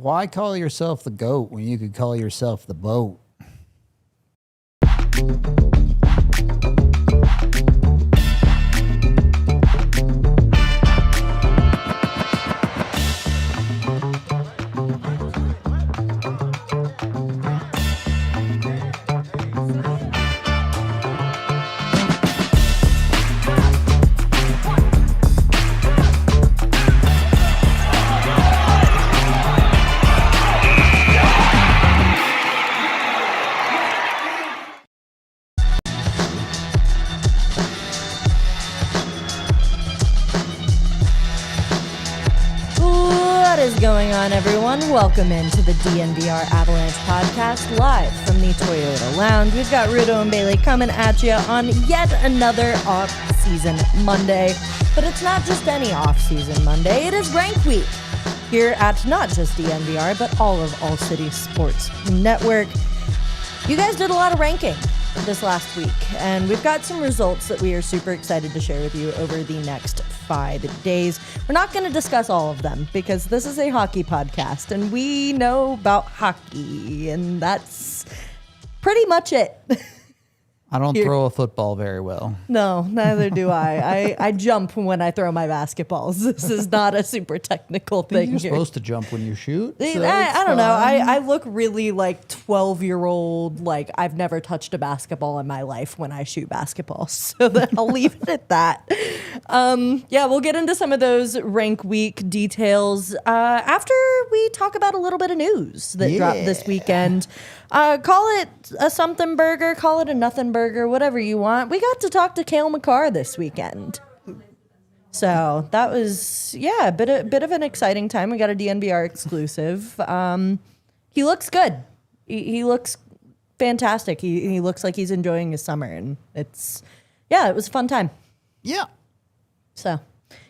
Why call yourself the GOAT when you could call yourself the boat? Everyone, welcome into the DNVR Avalanche podcast live from the Toyota Lounge. We've got Rudo and Bailey coming at you on yet another off-season Monday. But it's not just any off-season Monday, it is rank week here at not just DNVR, but all of ALLCITY Sports Network. You guys did a lot of ranking this last week, and we've got some results that we are super excited to share with you over the next 5 days. We're not going to discuss all of them because this is a hockey podcast and we know about hockey, and that's pretty much it. I don't throw a football very well. No, neither do I. I jump when I throw my basketballs. This is not a super technical thing. You're supposed to jump when you shoot. So I don't know. I look really like 12-year-old, like I've never touched a basketball in my life when I shoot basketballs. So then I'll leave it at that. Yeah, we'll get into some of those rank week details after we talk about a little bit of news that dropped this weekend. Call it a something burger, call it a nothing burger, whatever you want. We got to talk to Cale this weekend. So that was, a bit of an exciting time. We got a DNVR exclusive. He looks good. He looks fantastic. He looks like he's enjoying his summer, and it was a fun time. Yeah. So,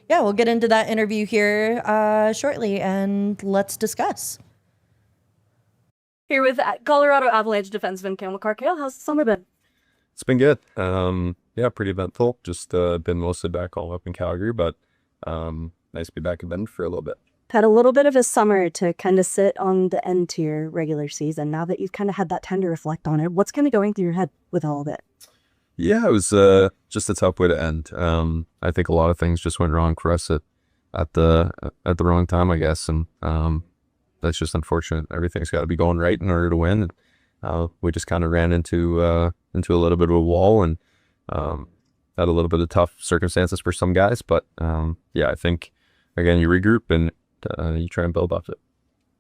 we'll get into that interview here shortly, and let's discuss. Here with Colorado Avalanche defenseman Cale. How's the summer been? It's been good. Pretty eventful. Just been mostly back all up in Calgary, but nice to be back in Bend for a little bit. Had a little bit of a summer to kind of sit on the end to your regular season. Now that you've kind of had that time to reflect on it, what's kind of going through your head with all of it? Yeah, it was just a tough way to end. I think a lot of things just went wrong for us at the wrong time, I guess, and that's just unfortunate. Everything's got to be going right in order to win. We just kind of ran into a little bit of a wall, and had a little bit of tough circumstances for some guys. But I think again you regroup and you try and build off it.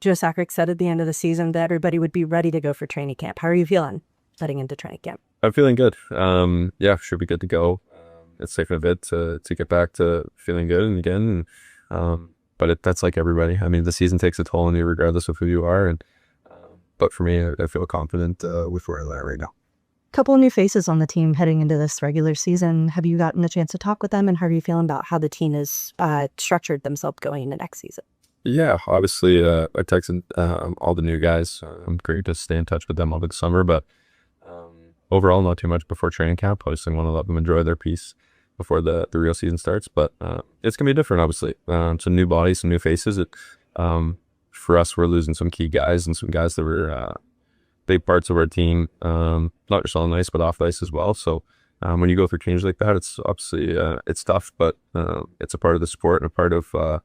Joe Sakic said at the end of the season that everybody would be ready to go for training camp. How are you feeling heading into training camp? I'm feeling good. Should be good to go. It's taken a bit to get back to feeling good and again. But that's like everybody. I mean, the season takes a toll on you regardless of who you are. But for me, I feel confident with where I'm at right now. Couple of new faces on the team heading into this regular season. Have you gotten a chance to talk with them, and how are you feeling about how the team has structured themselves going into next season? Yeah, obviously, I texted all the new guys. I'm great to stay in touch with them over the summer, but overall, not too much before training camp. Obviously, want to let them enjoy their piece before the real season starts, but it's gonna be different, obviously. Some new bodies, some new faces. For us, we're losing some key guys and some guys that were big parts of our team, not just on the ice but off the ice as well. So when you go through change like that, it's obviously it's tough, but it's a part of the sport and a part of our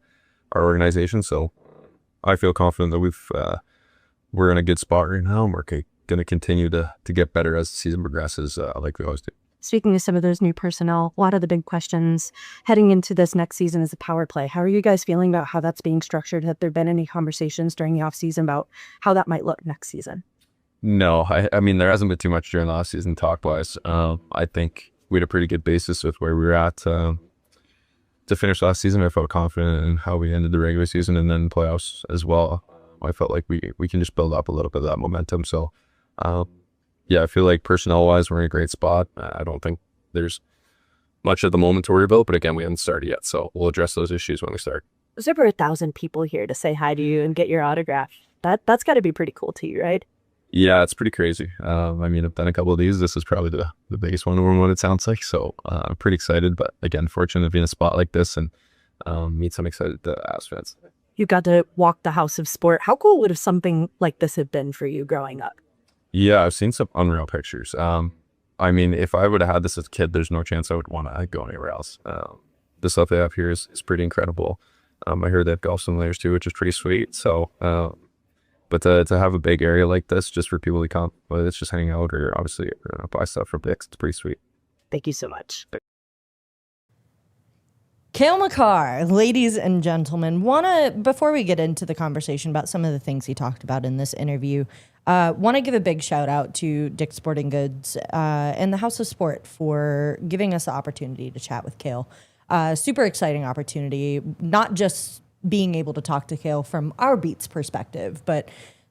organization. So I feel confident that we're in a good spot right now, and we're going to continue to get better as the season progresses, like we always do. Speaking of some of those new personnel, a lot of the big questions heading into this next season is the power play. How are you guys feeling about how that's being structured? Have there been any conversations during the offseason about how that might look next season? No, I mean, there hasn't been too much during the offseason talk-wise. I think we had a pretty good basis with where we were at to finish last season. I felt confident in how we ended the regular season and then playoffs as well. I felt like we can just build up a little bit of that momentum. So, I feel like personnel-wise, we're in a great spot. I don't think there's much at the moment to worry about, but again, we haven't started yet, so we'll address those issues when we start. There's over 1,000 people here to say hi to you and get your autograph. That's got to be pretty cool to you, right? Yeah, it's pretty crazy. I mean, I've done a couple of these. This is probably the biggest one from what it sounds like, so I'm pretty excited, but again, fortunate to be in a spot like this and meet some excited Avs fans. You got to walk the House of Sport. How cool would have something like this have been for you growing up? Yeah, I've seen some unreal pictures. I mean, if I would have had this as a kid, there's no chance I would want to go anywhere else. The stuff they have here is pretty incredible. I heard they have golf simulators too, which is pretty sweet. So, but to have a big area like this just for people to come, whether it's just hanging out or obviously buy stuff from Dick's, it's pretty sweet. Thank you so much. Cale Makar, ladies and gentlemen, before we get into the conversation about some of the things he talked about in this interview, want to give a big shout out to Dick's Sporting Goods and the House of Sport for giving us the opportunity to chat with Cale. Super exciting opportunity, not just being able to talk to Cale from our beats perspective, but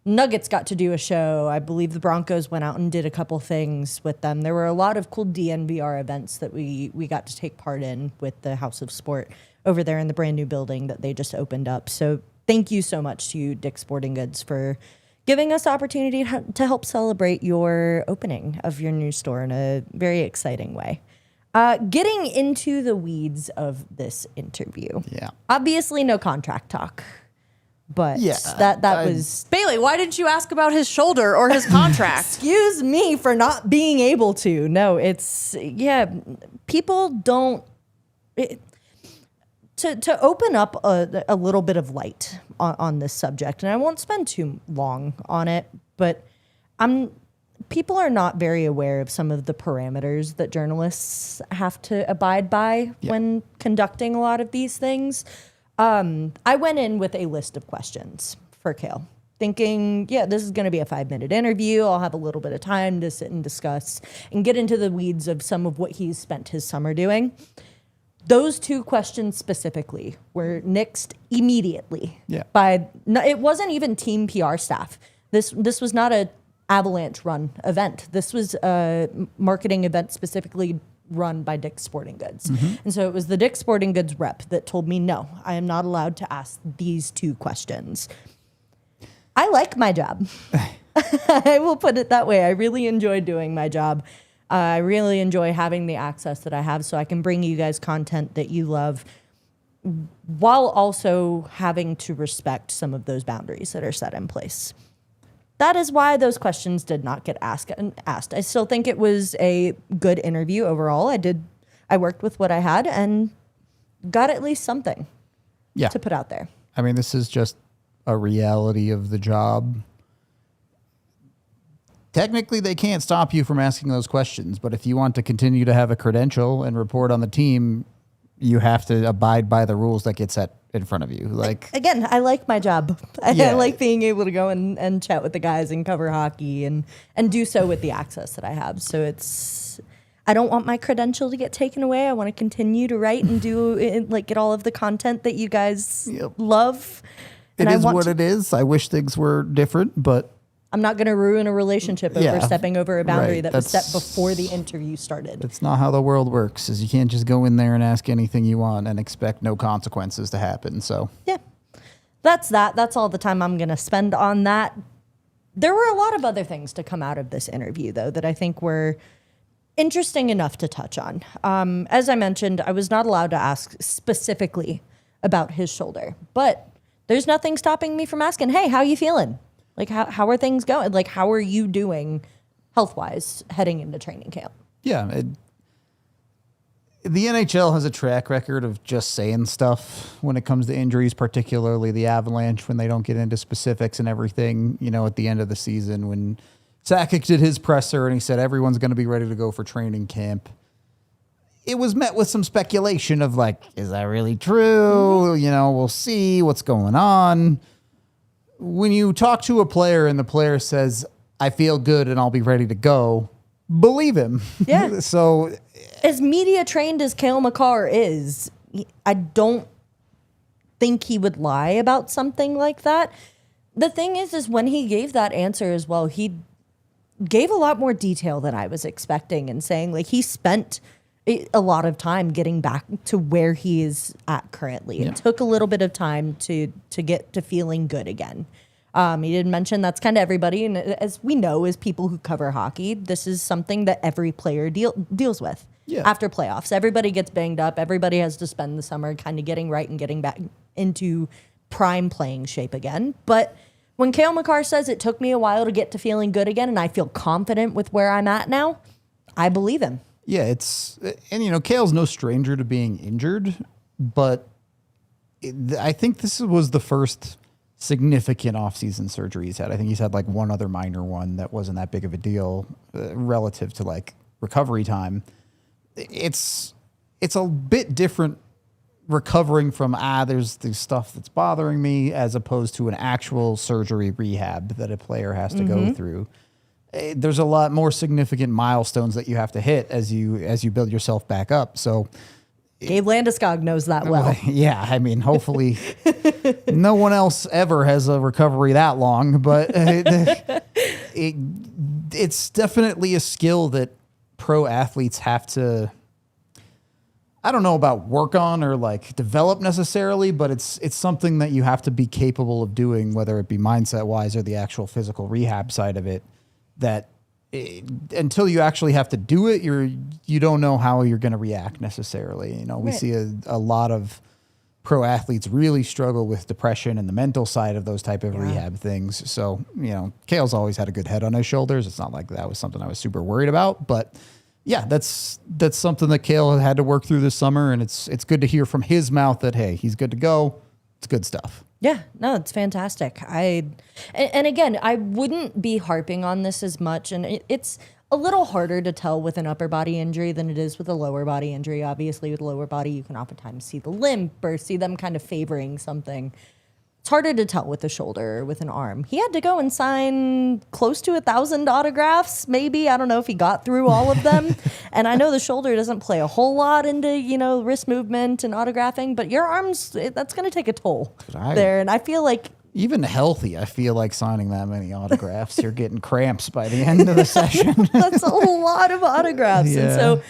Nuggets got to do a show. I believe the Broncos went out and did a couple things with them. There were a lot of cool DNVR events that we got to take part in with the House of Sport over there in the brand new building that they just opened up. So thank you so much to you, Dick's Sporting Goods, for giving us the opportunity to help celebrate your opening of your new store in a very exciting way. Getting into the weeds of this interview. Yeah. Obviously no contract talk. But Yeah, that was... Bailey, why didn't you ask about his shoulder or his contract? Excuse me for not being able to. No, it's... Yeah, people don't... To open up a little bit of light on this subject, and I won't spend too long on it, but people are not very aware of some of the parameters that journalists have to abide by when conducting a lot of these things. I went in with a list of questions for Cale, thinking, this is going to be a 5-minute interview. I'll have a little bit of time to sit and discuss and get into the weeds of some of what he's spent his summer doing. Those 2 questions specifically were nixed immediately by, it wasn't even team PR staff. This was not a Avalanche run event. This was a marketing event specifically run by Dick's Sporting Goods. And so it was the Dick's Sporting Goods rep that told me, no, I am not allowed to ask these 2 questions. I like my job. I will put it that way. I really enjoy doing my job. I really enjoy having the access that I have so I can bring you guys content that you love while also having to respect some of those boundaries that are set in place. That is why those questions did not get asked. I still think it was a good interview overall. I worked with what I had and got at least something to put out there. I mean, this is just a reality of the job. Technically, they can't stop you from asking those questions, but if you want to continue to have a credential and report on the team, you have to abide by the rules that get set in front of you. Like, again, I like my job. I like being able to go and chat with the guys and cover hockey and do so with the access that I have. So I don't want my credential to get taken away. I want to continue to write and get all of the content that you guys love. It is what it is. I wish things were different, but I'm not going to ruin a relationship over stepping over a boundary that was set before the interview started. That's not how the world works. Is you can't just go in there and ask anything you want and expect no consequences to happen. So that's that. That's all the time I'm going to spend on that. There were a lot of other things to come out of this interview, though, that I think were interesting enough to touch on. As I mentioned, I was not allowed to ask specifically about his shoulder, but there's nothing stopping me from asking, hey, how you feeling? Like, how are things going? Like, how are you doing health-wise heading into training camp? Yeah. The NHL has a track record of just saying stuff when it comes to injuries, particularly the Avalanche, when they don't get into specifics and everything. You know, at the end of the season, when Sakic did his presser and he said everyone's going to be ready to go for training camp, it was met with some speculation of like, is that really true? You know, we'll see what's going on. When you talk to a player and the player says, I feel good and I'll be ready to go, believe him. Yeah. So as media trained as Cale Makar is, I don't think he would lie about something like that. The thing is when he gave that answer as well, he gave a lot more detail than I was expecting and saying like he spent a lot of time getting back to where he is at currently. It took a little bit of time to get to feeling good again. He did mention that's kind of everybody. And as we know, as people who cover hockey, this is something that every player deals with after playoffs. Everybody gets banged up. Everybody has to spend the summer kind of getting right and getting back into prime playing shape again. But when Cale Makar says it took me a while to get to feeling good again and I feel confident with where I'm at now, I believe him. Yeah, and Cale's no stranger to being injured, but I think this was the first significant offseason surgery he's had. I think he's had like one other minor one that wasn't that big of a deal relative to like recovery time. It's a bit different recovering from, there's stuff that's bothering me, as opposed to an actual surgery rehab that a player has to go through. There's a lot more significant milestones that you have to hit as you build yourself back up. So Gabe Landeskog knows that well. Yeah, I mean, hopefully no one else ever has a recovery that long, but it's definitely a skill that pro athletes have to, I don't know about work on or like develop necessarily, but it's something that you have to be capable of doing, whether it be mindset wise or the actual physical rehab side of it, that until you actually have to do it, you don't know how you're going to react necessarily. We see a lot of pro athletes really struggle with depression and the mental side of those type of rehab things. So, Cale's always had a good head on his shoulders. It's not like that was something I was super worried about, but yeah, that's something that Cale had to work through this summer. And it's good to hear from his mouth that, hey, he's good to go. It's good stuff. Yeah, no, it's fantastic. And again, I wouldn't be harping on this as much. And it's a little harder to tell with an upper body injury than it is with a lower body injury. Obviously, with lower body, you can oftentimes see the limp or see them kind of favoring something. It's harder to tell with a shoulder or with an arm. He had to go and sign close to 1,000 autographs, maybe. I don't know if he got through all of them. And I know the shoulder doesn't play a whole lot into, wrist movement and autographing, but your arms, that's going to take a toll there. And I feel like even healthy, I feel like signing that many autographs, you're getting cramps by the end of the session. That's a lot of autographs. Yeah. And so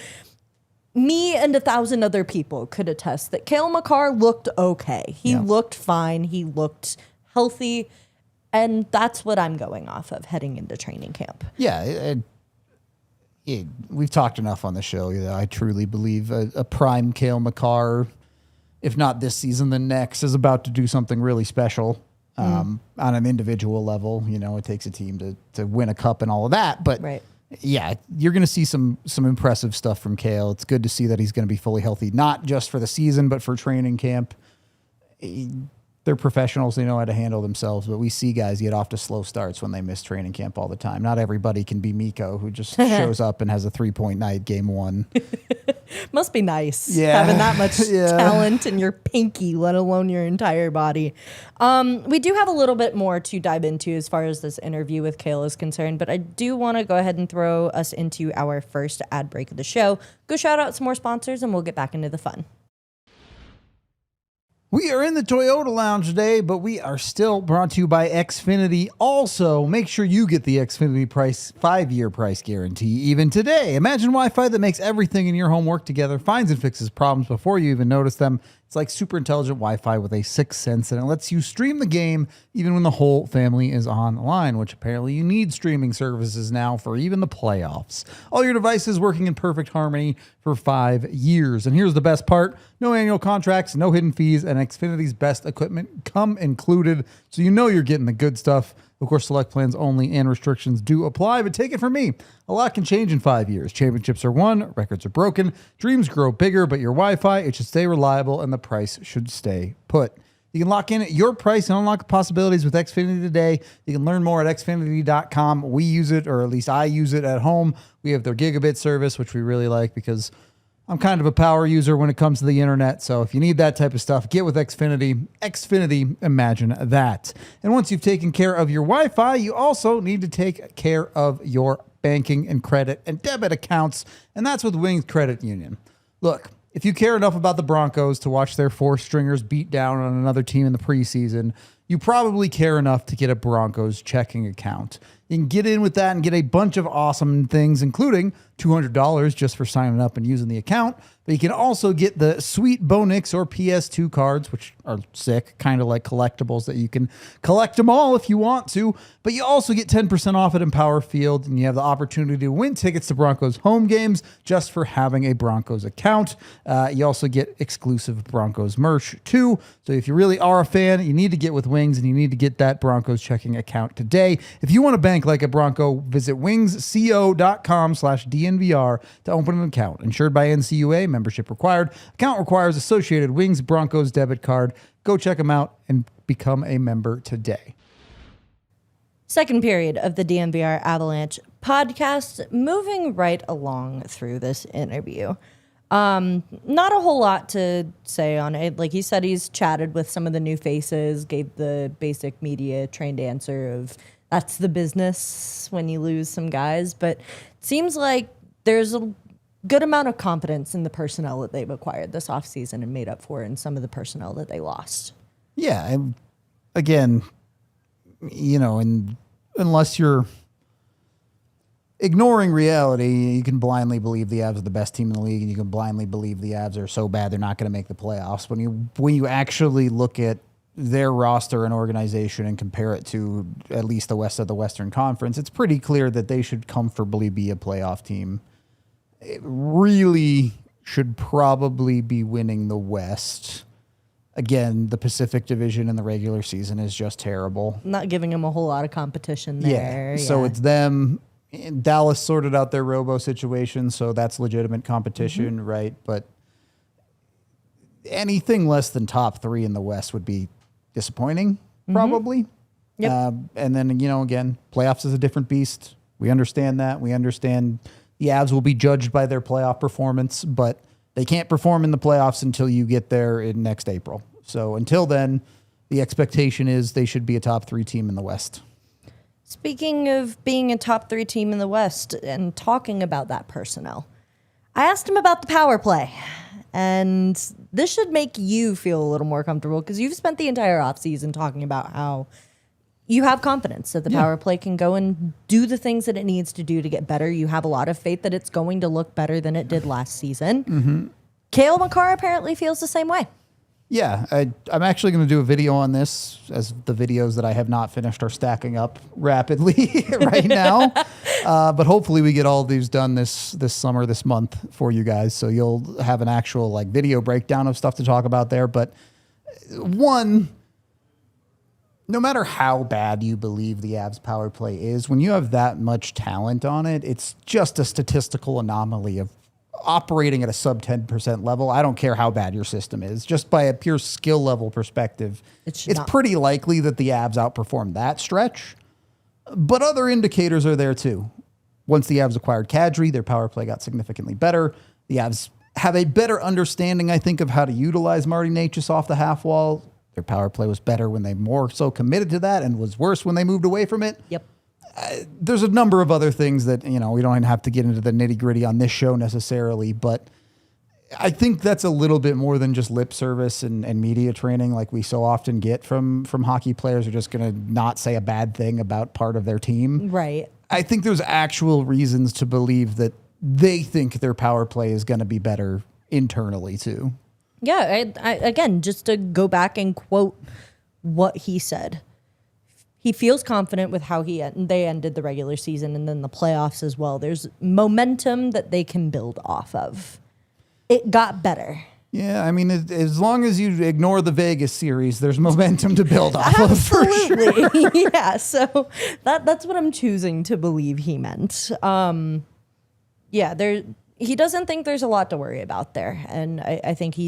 me and 1,000 other people could attest that Cale Makar looked okay. He looked fine. He looked healthy. And that's what I'm going off of heading into training camp. Yeah. We've talked enough on the show. I truly believe a prime Cale Makar, if not this season, then next, is about to do something really special on an individual level. It takes a team to win a cup and all of that. But yeah, you're going to see some impressive stuff from Cale. It's good to see that he's going to be fully healthy, not just for the season, but for training camp. They're professionals. They know how to handle themselves, but we see guys get off to slow starts when they miss training camp all the time. Not everybody can be Mikko, who just shows up and has a 3-point night game one. Must be nice having that much talent in your pinky, let alone your entire body. We do have a little bit more to dive into as far as this interview with Cale is concerned, but I do want to go ahead and throw us into our first ad break of the show. Go shout out some more sponsors and we'll get back into the fun. We are in the Toyota Lounge today, but we are still brought to you by Xfinity. Also, make sure you get the Xfinity price 5-year price guarantee even today. Imagine Wi-Fi that makes everything in your home work together, finds and fixes problems before you even notice them. It's like super intelligent Wi-Fi with a sixth sense, and it lets you stream the game even when the whole family is online, which apparently you need streaming services now for even the playoffs. All your devices working in perfect harmony for 5 years. And here's the best part. No annual contracts, no hidden fees, and Xfinity's best equipment come included, so you know you're getting the good stuff. Of course, select plans only and restrictions do apply, but take it from me. A lot can change in 5 years. Championships are won, records are broken, dreams grow bigger, but your Wi-Fi, it should stay reliable and the price should stay put. You can lock in at your price and unlock possibilities with Xfinity today. You can learn more at xfinity.com. We use it, or at least I use it at home. We have their gigabit service, which we really like because I'm kind of a power user when it comes to the internet. So if you need that type of stuff, get with Xfinity. Xfinity, imagine that. And once you've taken care of your Wi-Fi, you also need to take care of your banking and credit and debit accounts. And that's with Wings Credit Union. Look, if you care enough about the Broncos to watch their 4 stringers beat down on another team in the preseason, you probably care enough to get a Broncos checking account. You can get in with that and get a bunch of awesome things, including $200 just for signing up and using the account. But you can also get the sweet Bonix or PS2 cards, which are sick, kind of like collectibles that you can collect them all if you want to. But you also get 10% off at Empower Field, and you have the opportunity to win tickets to Broncos home games just for having a Broncos account. You also get exclusive Broncos merch too. So if you really are a fan, you need to get with Wings, and you need to get that Broncos checking account today. If you want to bank like a Bronco, visit wingsco.com/DNVR to open an account. Insured by NCUA, membership required. Account requires associated Wings Broncos debit card. Go check them out and become a member today. Second period of the DNVR Avalanche podcast, moving right along through this interview. Not a whole lot to say on it. Like he said, he's chatted with some of the new faces, gave the basic media trained answer of that's the business when you lose some guys. But it seems like there's a good amount of confidence in the personnel that they've acquired this offseason and made up for in some of the personnel that they lost. Yeah. And again, you know, and unless you're ignoring reality, you can blindly believe the Avs are the best team in the league, and you can blindly believe the Avs are so bad they're not going to make the playoffs. When you actually look at their roster and organization and compare it to at least the West of the Western Conference, it's pretty clear that they should comfortably be a playoff team. It really should probably be winning the West. Again, the Pacific Division in the regular season is just terrible. Not giving them a whole lot of competition there. Yeah. So it's them. Dallas sorted out their robo situation, so that's legitimate competition, right? But anything less than top three in the West would be disappointing, probably. Yep. And then, you know, again, playoffs is a different beast. We understand that. We understand the Avs will be judged by their playoff performance, but they can't perform in the playoffs until you get there in next April. So until then, the expectation is they should be a top three team in the West. Speaking of being a top three team in the West and talking about that personnel, I asked him about the power play. And this should make you feel a little more comfortable because you've spent the entire offseason talking about how you have confidence that the power play can go and do the things that it needs to do to get better. You have a lot of faith that it's going to look better than it did last season. Cale Makar apparently feels the same way. Yeah, I'm actually going to do a video on this, as the videos that I have not finished are stacking up rapidly right now. But hopefully we get all of these done this summer, this month for you guys. So you'll have an actual like video breakdown of stuff to talk about there. But one, no matter how bad you believe the Avs power play is, when you have that much talent on it, it's just a statistical anomaly of operating at a sub 10% level. I don't care how bad your system is, just by a pure skill level perspective. It's pretty likely that the Avs outperform that stretch, but other indicators are there too. Once the Avs acquired Kadri, their power play got significantly better. The Avs have a better understanding, I think, of how to utilize Marty Necas off the half wall. Their power play was better when they more so committed to that and was worse when they moved away from it. Yep. There's a number of other things that, you know, we don't even have to get into the nitty gritty on this show necessarily, but I think that's a little bit more than just lip service and media training like we so often get from hockey players who are just going to not say a bad thing about part of their team. Right. I think there's actual reasons to believe that they think their power play is going to be better internally too. Yeah. I again, just to go back and quote what he said. He feels confident with how they ended the regular season and then the playoffs as well. There's momentum that they can build off of. It got better. Yeah, I mean, as long as you ignore the Vegas series, there's momentum to build off of for sure. Yeah, so that's what I'm choosing to believe he meant. He doesn't think there's a lot to worry about there. And I think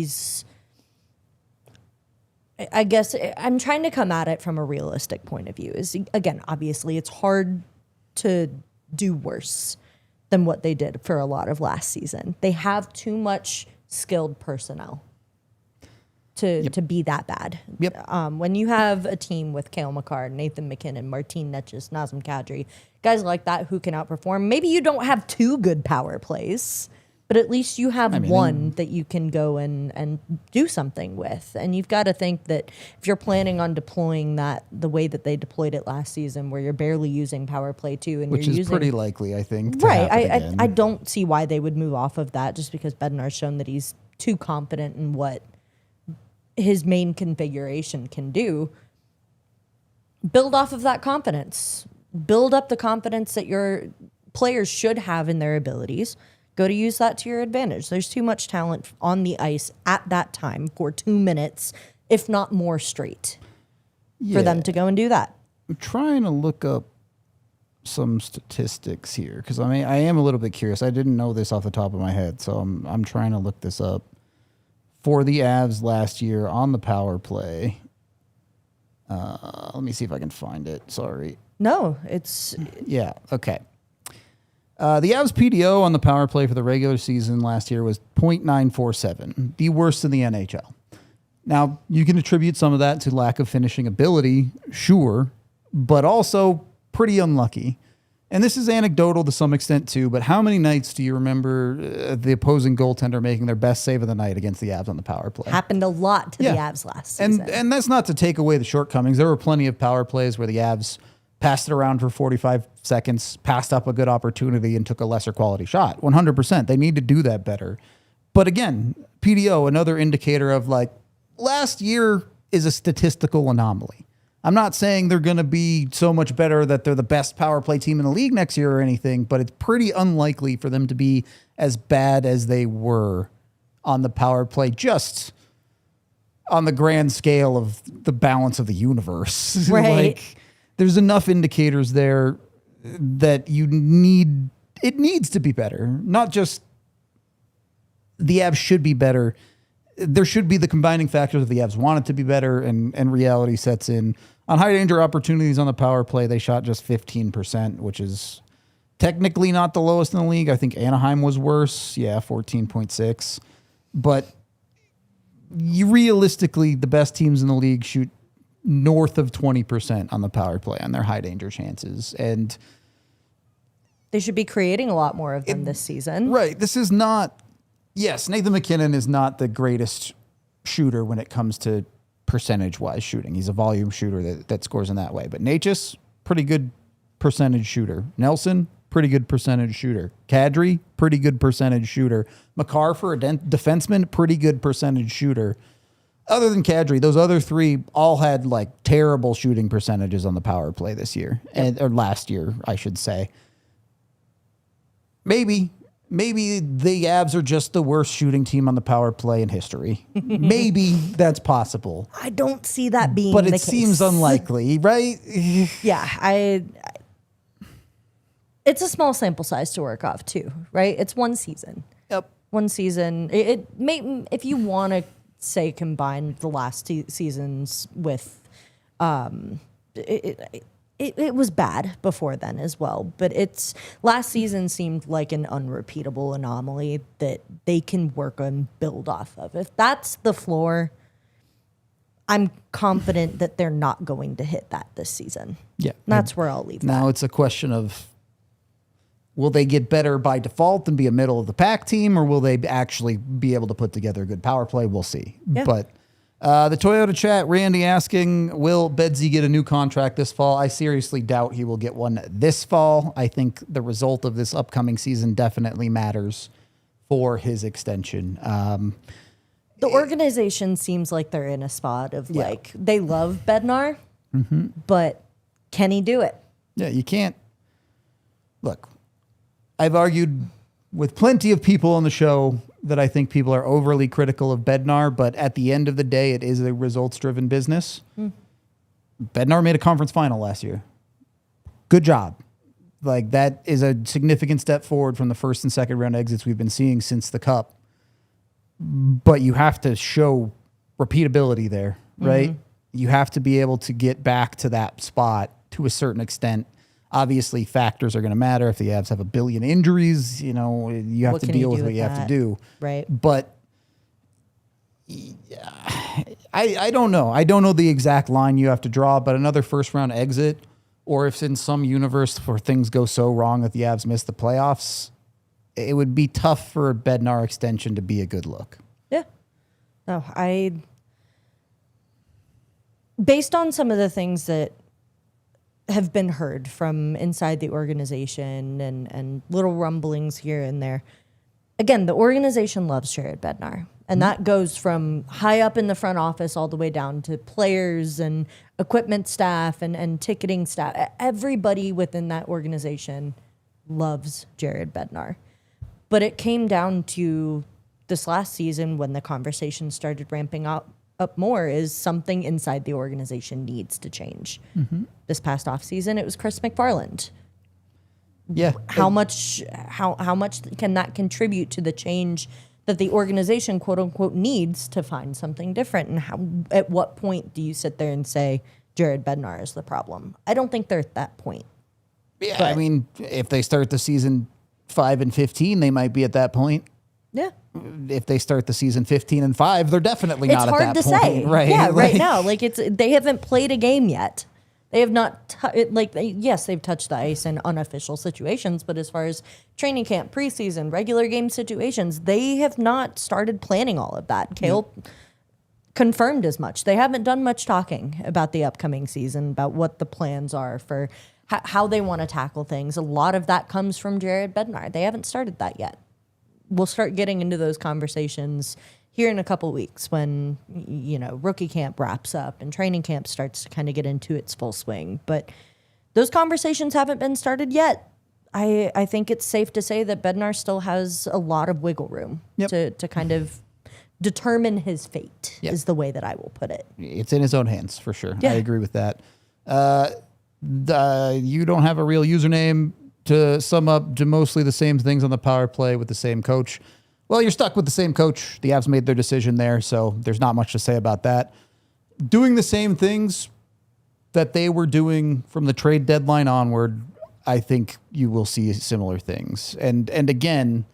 I guess I'm trying to come at it from a realistic point of view. Again, obviously, it's hard to do worse than what they did for a lot of last season. They have too much skilled personnel to be that bad. Yep. When you have a team with Cale Makar, Nathan McKinnon, Martin Necas, Nazem Kadri, guys like that who can outperform, maybe you don't have two good power plays, But at least you have I mean, one that you can go and do something with. And you've got to think that if you're planning on deploying that the way that they deployed it last season, where you're barely using power play too, and which you're is using, pretty likely, I think. To right. happen again. I don't see why they would move off of that, just because Bednar's shown that he's too confident in what his main configuration can do. Build off of that confidence. Build up the confidence that your players should have in their abilities. Go to use that to your advantage. There's too much talent on the ice at that time for 2 minutes, if not more straight, for them to go and do that. I'm trying to look up some statistics here because I am a little bit curious. I didn't know this off the top of my head, so I'm trying to look this up. For the Avs last year on the power play, let me see if I can find it. Sorry. No, it's... Yeah, okay. The Avs PDO on the power play for the regular season last year was .947, the worst in the NHL. Now, you can attribute some of that to lack of finishing ability, sure, but also pretty unlucky. And this is anecdotal to some extent too, but how many nights do you remember the opposing goaltender making their best save of the night against the Avs on the power play? Happened a lot to the Avs last season. And that's not to take away the shortcomings. There were plenty of power plays where the Avs passed it around for 45 seconds, passed up a good opportunity, and took a lesser quality shot. 100%. They need to do that better. But again, PDO, another indicator of like, last year is a statistical anomaly. I'm not saying they're going to be so much better that they're the best power play team in the league next year or anything, but it's pretty unlikely for them to be as bad as they were on the power play, just on the grand scale of the balance of the universe. Right. Like, there's enough indicators there that it needs to be better. Not just the Avs should be better. There should be the combining factors of the Avs want it to be better, and reality sets in. On high danger opportunities on the power play, they shot just 15%, which is technically not the lowest in the league. I think Anaheim was worse. Yeah, 14.6. But realistically, the best teams in the league shoot north of 20% on the power play on their high danger chances. And they should be creating a lot more of them this season. Right. This is not, yes, Nathan McKinnon is not the greatest shooter when it comes to percentage-wise shooting. He's a volume shooter that scores in that way. But Natchez, pretty good percentage shooter. Nelson, pretty good percentage shooter. Kadri, pretty good percentage shooter. McCarr, a defenseman, pretty good percentage shooter. Other than Kadri, those other three all had like terrible shooting percentages on the power play this year, or last year, I should say. Maybe the Avs are just the worst shooting team on the power play in history. Maybe that's possible. I don't see that being But the it case. seems unlikely, right? Yeah, it's a small sample size to work off too, right? It's one season. Yep. One season. It may, if you want to say combine the last seasons with, it was bad before then as well. But last season seemed like an unrepeatable anomaly that they can work and build off of. If that's the floor, I'm confident that they're not going to hit that this season. Yeah. That's where I'll leave that. Now it's a question of, will they get better by default and be a middle of the pack team, or will they actually be able to put together a good power play? We'll see. Yeah. But the Toyota chat, Randy asking, will Bedsy get a new contract this fall? I seriously doubt he will get one this fall. I think the result of this upcoming season definitely matters for his extension. The organization seems like they're in a spot of like, they love Bednar, but can he do it? Yeah, you can't. Look, I've argued with plenty of people on the show that I think people are overly critical of Bednar, but at the end of the day, it is a results-driven business. Bednar made a conference final last year. Good job. Like, that is a significant step forward from the first and second round exits we've been seeing since the Cup. But you have to show repeatability there, right? You have to be able to get back to that spot to a certain extent. Obviously, factors are going to matter. If the Avs have a billion injuries, you have What to can deal you with do what with you have to that? do. Right. But I don't know. I don't know the exact line you have to draw, but another first round exit, or if in some universe where things go so wrong that the Avs miss the playoffs, it would be tough for a Bednar extension to be a good look. Yeah. No, based on some of the things that have been heard from inside the organization and little rumblings here and there, again, the organization loves Jared Bednar. And that goes from high up in the front office all the way down to players and equipment staff and ticketing staff. Everybody within that organization loves Jared Bednar. But it came down to this last season when the conversation started ramping up more is something inside the organization needs to change. This past offseason, it was Chris McFarland. Yeah. How much can that contribute to the change that the organization, quote unquote, needs to find something different? And at what point do you sit there and say Jared Bednar is the problem? I don't think they're at that point. Yeah, I mean, if they start the season 5-15, they might be at that point. Yeah. If they start the season 15-5, they're definitely not at that point. It's hard to say. Right? Yeah, right now. Like they haven't played a game yet. They have not, yes, they've touched the ice in unofficial situations, but as far as training camp, preseason, regular game situations, they have not started planning all of that. Cale confirmed as much. They haven't done much talking about the upcoming season, about what the plans are for how they want to tackle things. A lot of that comes from Jared Bednar. They haven't started that yet. We'll start getting into those conversations here in a couple weeks when, rookie camp wraps up and training camp starts to kind of get into its full swing. But those conversations haven't been started yet. I think it's safe to say that Bednar still has a lot of wiggle room to kind of determine his fate is the way that I will put it. It's in his own hands, for sure. Yeah. I agree with that. You don't have a real username to sum up to mostly the same things on the power play with the same coach. Well, you're stuck with the same coach. The Avs made their decision there, so there's not much to say about that. Doing the same things that they were doing from the trade deadline onward, I think you will see similar things. And again,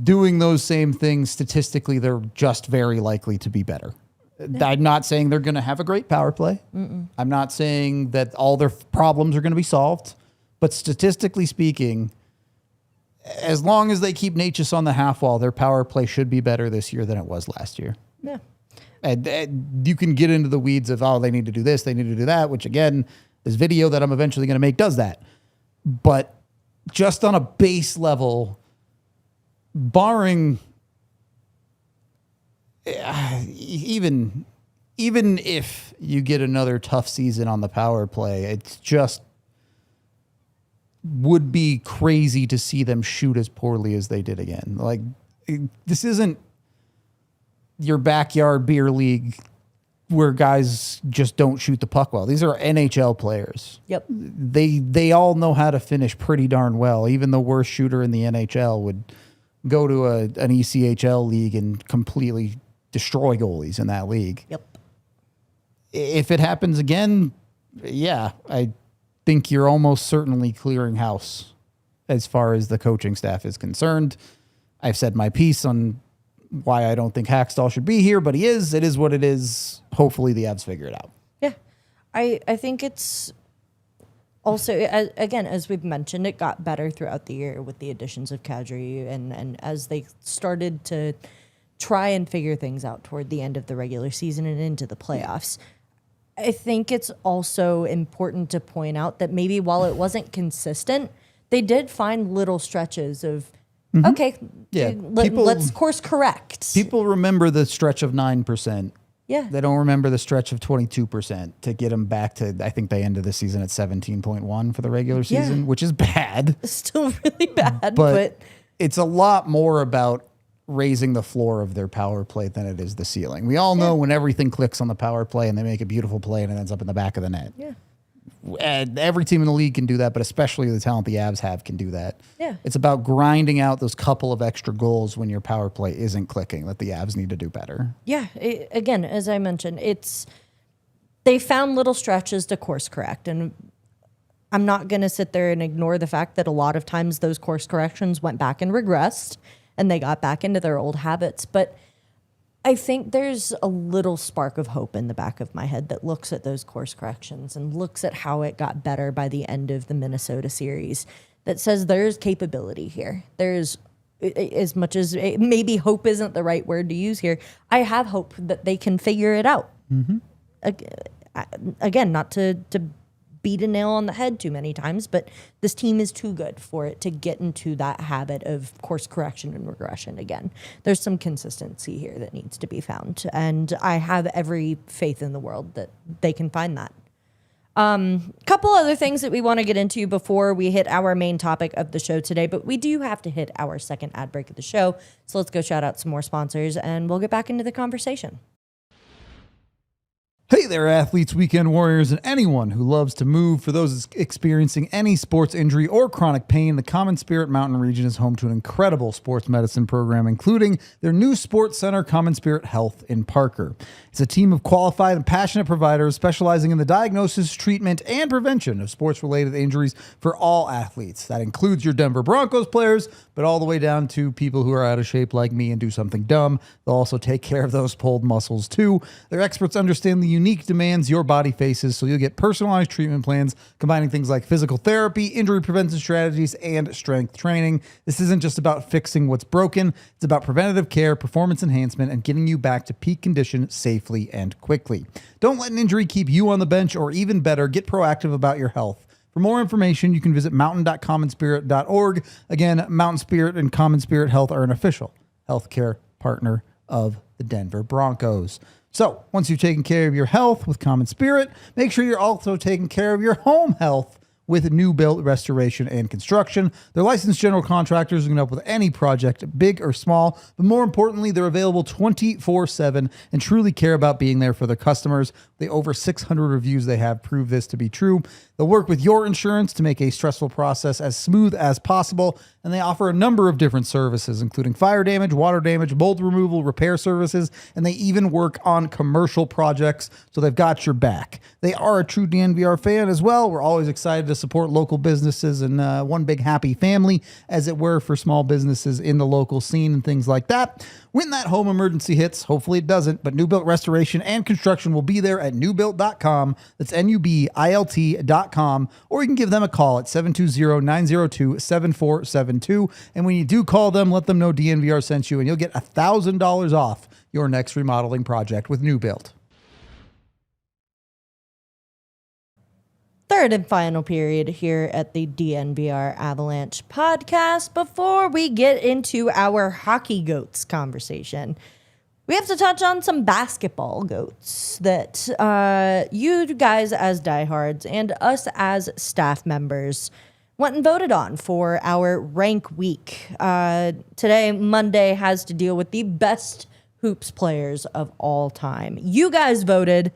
doing those same things, statistically, they're just very likely to be better. I'm not saying they're going to have a great power play. I'm not saying that all their problems are going to be solved. But statistically speaking, as long as they keep Natchez on the half wall, their power play should be better this year than it was last year. Yeah. And you can get into the weeds of, they need to do this, they need to do that, which again, this video that I'm eventually going to make does that. But just on a base level, barring even if you get another tough season on the power play, it's just would be crazy to see them shoot as poorly as they did again. Like, this isn't your backyard beer league where guys just don't shoot the puck well. These are NHL players. Yep. They all know how to finish pretty darn well. Even the worst shooter in the NHL would go to an ECHL league and completely destroy goalies in that league. Yep. If it happens again, I think you're almost certainly clearing house as far as the coaching staff is concerned. I've said my piece on why I don't think Hackstall should be here, but he is. It is what it is. Hopefully the Avs figure it out. Yeah. I think it's also, again, as we've mentioned, it got better throughout the year with the additions of Kadri and as they started to try and figure things out toward the end of the regular season and into the playoffs. I think it's also important to point out that maybe while it wasn't consistent, they did find little stretches of, let's course correct. People remember the stretch of 9%. Yeah. They don't remember the stretch of 22% to get them back to, I think they ended the season at 17.1 for the regular season, which is bad. It's still really bad, but it's a lot more about raising the floor of their power play than it is the ceiling. We all know when everything clicks on the power play and they make a beautiful play and it ends up in the back of the net. Yeah. And every team in the league can do that, but especially the talent the Avs have can do that. Yeah. It's about grinding out those couple of extra goals when your power play isn't clicking that the Avs need to do better. Yeah. Again, as I mentioned, they found little stretches to course correct. And I'm not going to sit there and ignore the fact that a lot of times those course corrections went back and regressed and they got back into their old habits. But I think there's a little spark of hope in the back of my head that looks at those course corrections and looks at how it got better by the end of the Minnesota series. that says there's capability here. There's, as much as maybe hope isn't the right word to use here, I have hope that they can figure it out. Again, not to beat a nail on the head too many times, but this team is too good for it to get into that habit of course correction and regression again. There's some consistency here that needs to be found, and I have every faith in the world that they can find that. Couple other things that we want to get into before we hit our main topic of the show today, but we do have to hit our second ad break of the show. So let's go shout out some more sponsors and we'll get back into the conversation. Hey there, athletes, weekend warriors, and anyone who loves to move. For those experiencing any sports injury or chronic pain, the Common Spirit Mountain region is home to an incredible sports medicine program, including their new sports center, Common Spirit Health in Parker. It's a team of qualified and passionate providers specializing in the diagnosis, treatment, and prevention of sports-related injuries for all athletes. That includes your Denver Broncos players, but all the way down to people who are out of shape like me and do something dumb. They'll also take care of those pulled muscles too. Their experts understand the unique demands your body faces, so you'll get personalized treatment plans combining things like physical therapy, injury prevention strategies, and strength training. This isn't just about fixing what's broken. It's about preventative care, performance enhancement, and getting you back to peak condition safely and quickly. Don't let an injury keep you on the bench, or even better, get proactive about your health. For more information, you can visit mountain.commonspirit.org. Again, Mountain Spirit and Common Spirit Health are an official healthcare partner of the Denver Broncos. So once you've taken care of your health with Common Spirit, make sure you're also taking care of your home health with New Built Restoration and Construction. They're licensed general contractors who can help with any project, big or small, but more importantly, they're available 24/7 and truly care about being there for their customers. The over 600 reviews they have prove this to be true. They'll work with your insurance to make a stressful process as smooth as possible, and they offer a number of different services, including fire damage, water damage, mold removal, repair services, and they even work on commercial projects, so they've got your back. They are a true DNVR fan as well. We're always excited to support local businesses and one big happy family, as it were, for small businesses in the local scene and things like that. When that home emergency hits, hopefully it doesn't, but New Built Restoration and Construction will be there at newbuilt.com. That's NUBILT.com. Or you can give them a call at 720-902-7472. And when you do call them, let them know DNVR sent you, and you'll get $1,000 off your next remodeling project with New Built. Third and final period here at the DNVR Avalanche podcast. Before we get into our hockey goats conversation, we have to touch on some basketball goats that you guys as diehards and us as staff members went and voted on for our rank week. Today, Monday, has to deal with the best hoops players of all time. You guys voted,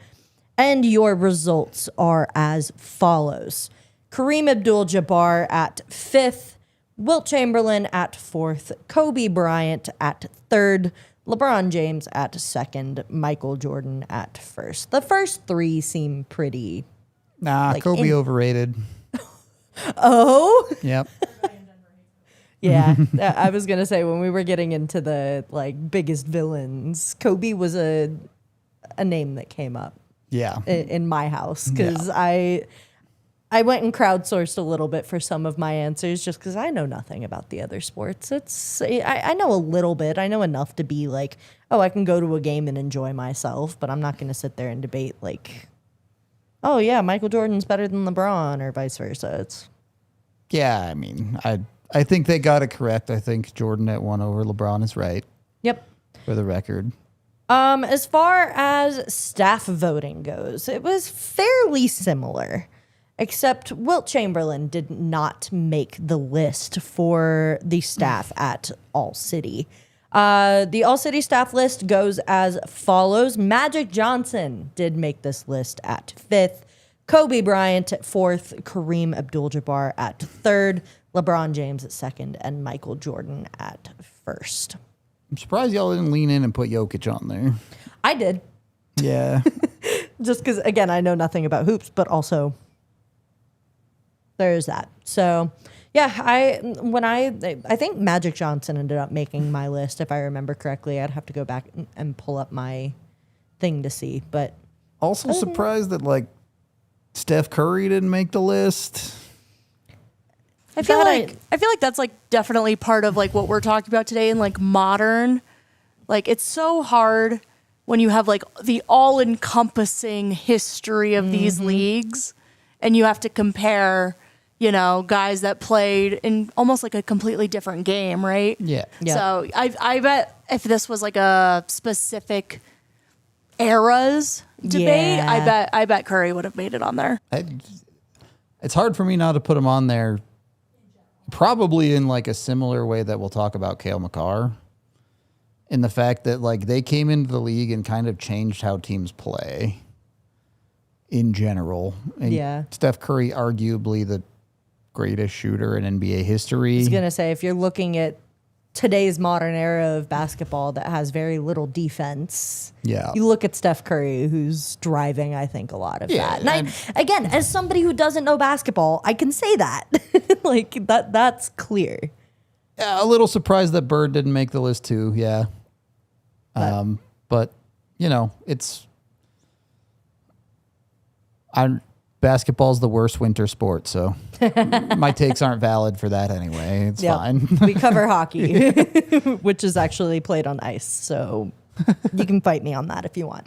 and your results are as follows. Kareem Abdul-Jabbar at 5th, Wilt Chamberlain at 4th, Kobe Bryant at 3rd, LeBron James at 2nd, Michael Jordan at 1st. The first three seem pretty... Kobe overrated. Oh? Yep. Yeah, I was going to say, when we were getting into the biggest villains, Kobe was a name that came up. Yeah. In my house, because I went and crowdsourced a little bit for some of my answers, just because I know nothing about the other sports. I know a little bit. I know enough to be like, oh, I can go to a game and enjoy myself, but I'm not going to sit there and debate oh yeah, Michael Jordan's better than LeBron or vice versa. Yeah, I mean, I think they got it correct. I think Jordan at 1 over LeBron is right. Yep. For the record. As far as staff voting goes, it was fairly similar, except Wilt Chamberlain did not make the list for the staff at ALLCITY. The ALLCITY staff list goes as follows. Magic Johnson did make this list at 5th, Kobe Bryant at 4th, Kareem Abdul-Jabbar at 3rd, LeBron James at 2nd, and Michael Jordan at 1st. I'm surprised y'all didn't lean in and put Jokic on there. I did. Yeah. Just because, again, I know nothing about hoops, but also there's that. So, yeah, I think Magic Johnson ended up making my list, if I remember correctly. I'd have to go back and pull up my thing to see. But also surprised that Steph Curry didn't make the list. I feel like that's like definitely part of like what we're talking about today in like modern. Like it's so hard when you have like the all-encompassing history of these leagues, and you have to compare, you know, guys that played in almost like a completely different game, right? Yeah. So I bet if this was like a specific eras debate, Yeah. I bet Curry would have made it on there. It's hard for me now to put him on there. Probably in like a similar way that we'll talk about Cale Makar. In the fact that like they came into the league and kind of changed how teams play in general. And Yeah. Steph Curry, arguably the greatest shooter in NBA history. I was gonna say, if you're looking at today's modern era of basketball that has very little defense, Yeah. you look at Steph Curry, who's driving, I think, a lot of Yeah, that. And again, as somebody who doesn't know basketball, I can say that. Like that's clear. Yeah, a little surprised that Bird didn't make the list too. Yeah. But you know, basketball's the worst winter sport, so my takes aren't valid for that anyway. It's Yep. fine. We cover hockey, which is actually played on ice. So you can fight me on that if you want.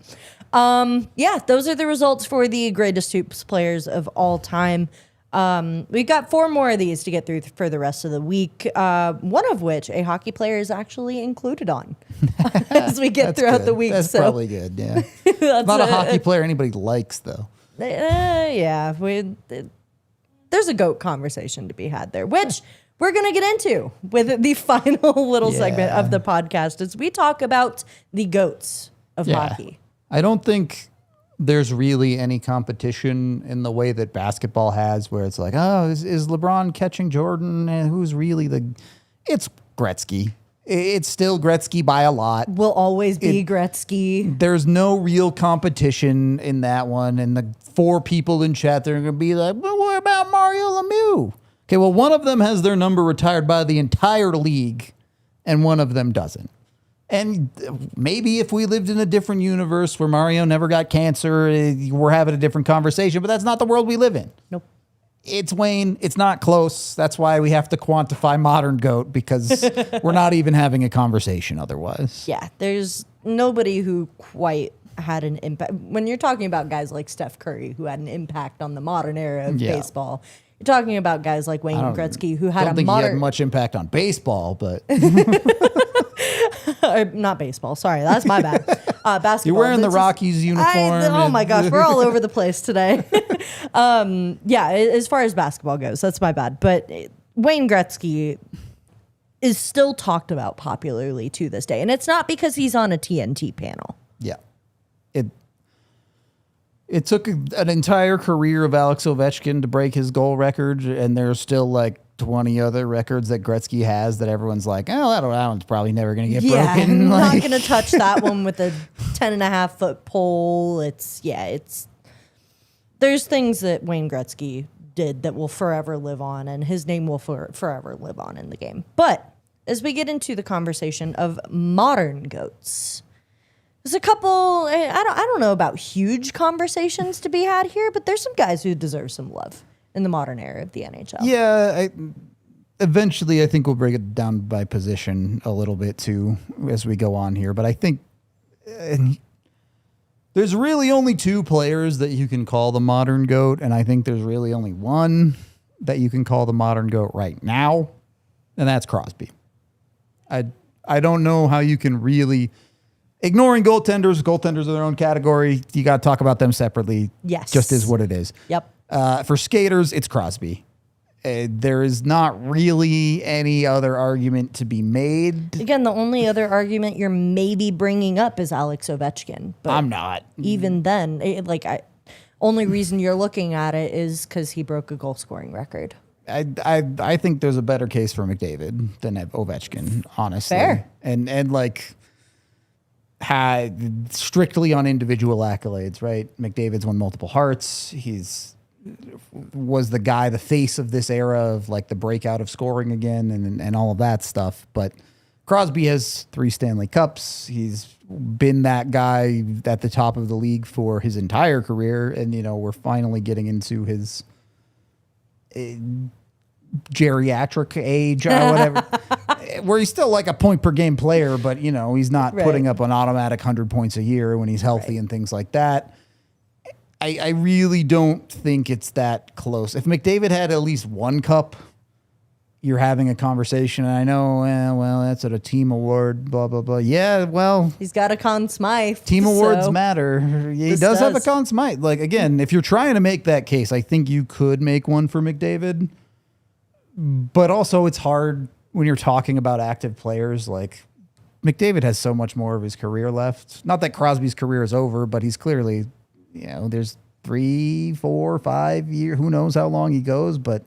Yeah, those are the results for the greatest hoops players of all time. We've got 4 more of these to get through for the rest of the week. One of which a hockey player is actually included on as we get throughout Good. the week. That's so probably good. Yeah. Not a hockey player anybody likes though. yeah, there's a GOAT conversation to be had there, which we're going to get into with the final little segment of the podcast as we talk about the GOATs of hockey. I don't think there's really any competition in the way that basketball has, where it's like, oh, is LeBron catching Jordan? And who's really it's Gretzky. It's still Gretzky by a lot. Will always be Gretzky. There's no real competition in that one. And the 4 people in chat, they're going to be like, well, what about Mario Lemieux? Okay, well, one of them has their number retired by the entire league, and one of them doesn't. And maybe if we lived in a different universe where Mario never got cancer, we're having a different conversation, but that's not the world we live in. Nope. It's Wayne. It's not close. That's why we have to quantify modern GOAT, because we're not even having a conversation otherwise. Yeah, there's nobody who quite had an impact. When you're talking about guys like Steph Curry, who had an impact on the modern era of baseball, you're talking about guys like Wayne Gretzky, who had I don't think he modern... had much impact on baseball, but... Not baseball. Sorry, that's my bad. Basketball. You're wearing the That's Rockies uniform. oh my gosh, we're all over the place today. Yeah, as far as basketball goes, that's my bad. But Wayne Gretzky is still talked about popularly to this day, and it's not because he's on a TNT panel. Yeah. It took an entire career of Alex Ovechkin to break his goal record, and there's still like 20 other records that Gretzky has that everyone's like, oh, that one's probably never going to get broken. I'm not Like, going to touch that one with a 10.5-foot pole. There's things that Wayne Gretzky did that will forever live on, and his name will forever live on in the game. But as we get into the conversation of modern GOATs, there's a couple, I don't know about huge conversations to be had here, but there's some guys who deserve some love in the modern era of the NHL. yeah, eventually I think we'll break it down by position a little bit too as we go on here. But I think there's really only 2 players that you can call the modern GOAT, and I think there's really only one that you can call the modern GOAT right now, and that's Crosby. I don't know how you can really... Ignoring goaltenders are their own category. You got to talk about them separately. Yes. Just is what it is. Yep. For skaters, it's Crosby. There is not really any other argument to be made. Again, the only other argument you're maybe bringing up is Alex Ovechkin. But I'm not. even then, only reason you're looking at it is because he broke a goal scoring record. I think there's a better case for McDavid than Ovechkin, honestly. Fair. And like had strictly on individual accolades, right? McDavid's won multiple Hearts. Was the guy, the face of this era of like the breakout of scoring again and all of that stuff. But Crosby has 3 Stanley Cups. He's been that guy at the top of the league for his entire career. And, we're finally getting into his geriatric age or whatever, where he's still like a point per game player, but you know, he's not putting up an automatic 100 points a year when he's healthy and things like that. I really don't think it's that close. If McDavid had at least one cup, you're having a conversation. And I know, well, that's at a team award, blah, blah, blah. Yeah, well. He's got a Conn Smythe. Team awards matter. He does have a Conn Smythe. Like, again, if you're trying to make that case, I think you could make one for McDavid. But also, it's hard when you're talking about active players. Like, McDavid has so much more of his career left. Not that Crosby's career is over, but he's clearly, you know, there's 3, 4, 5 years. Who knows how long he goes, but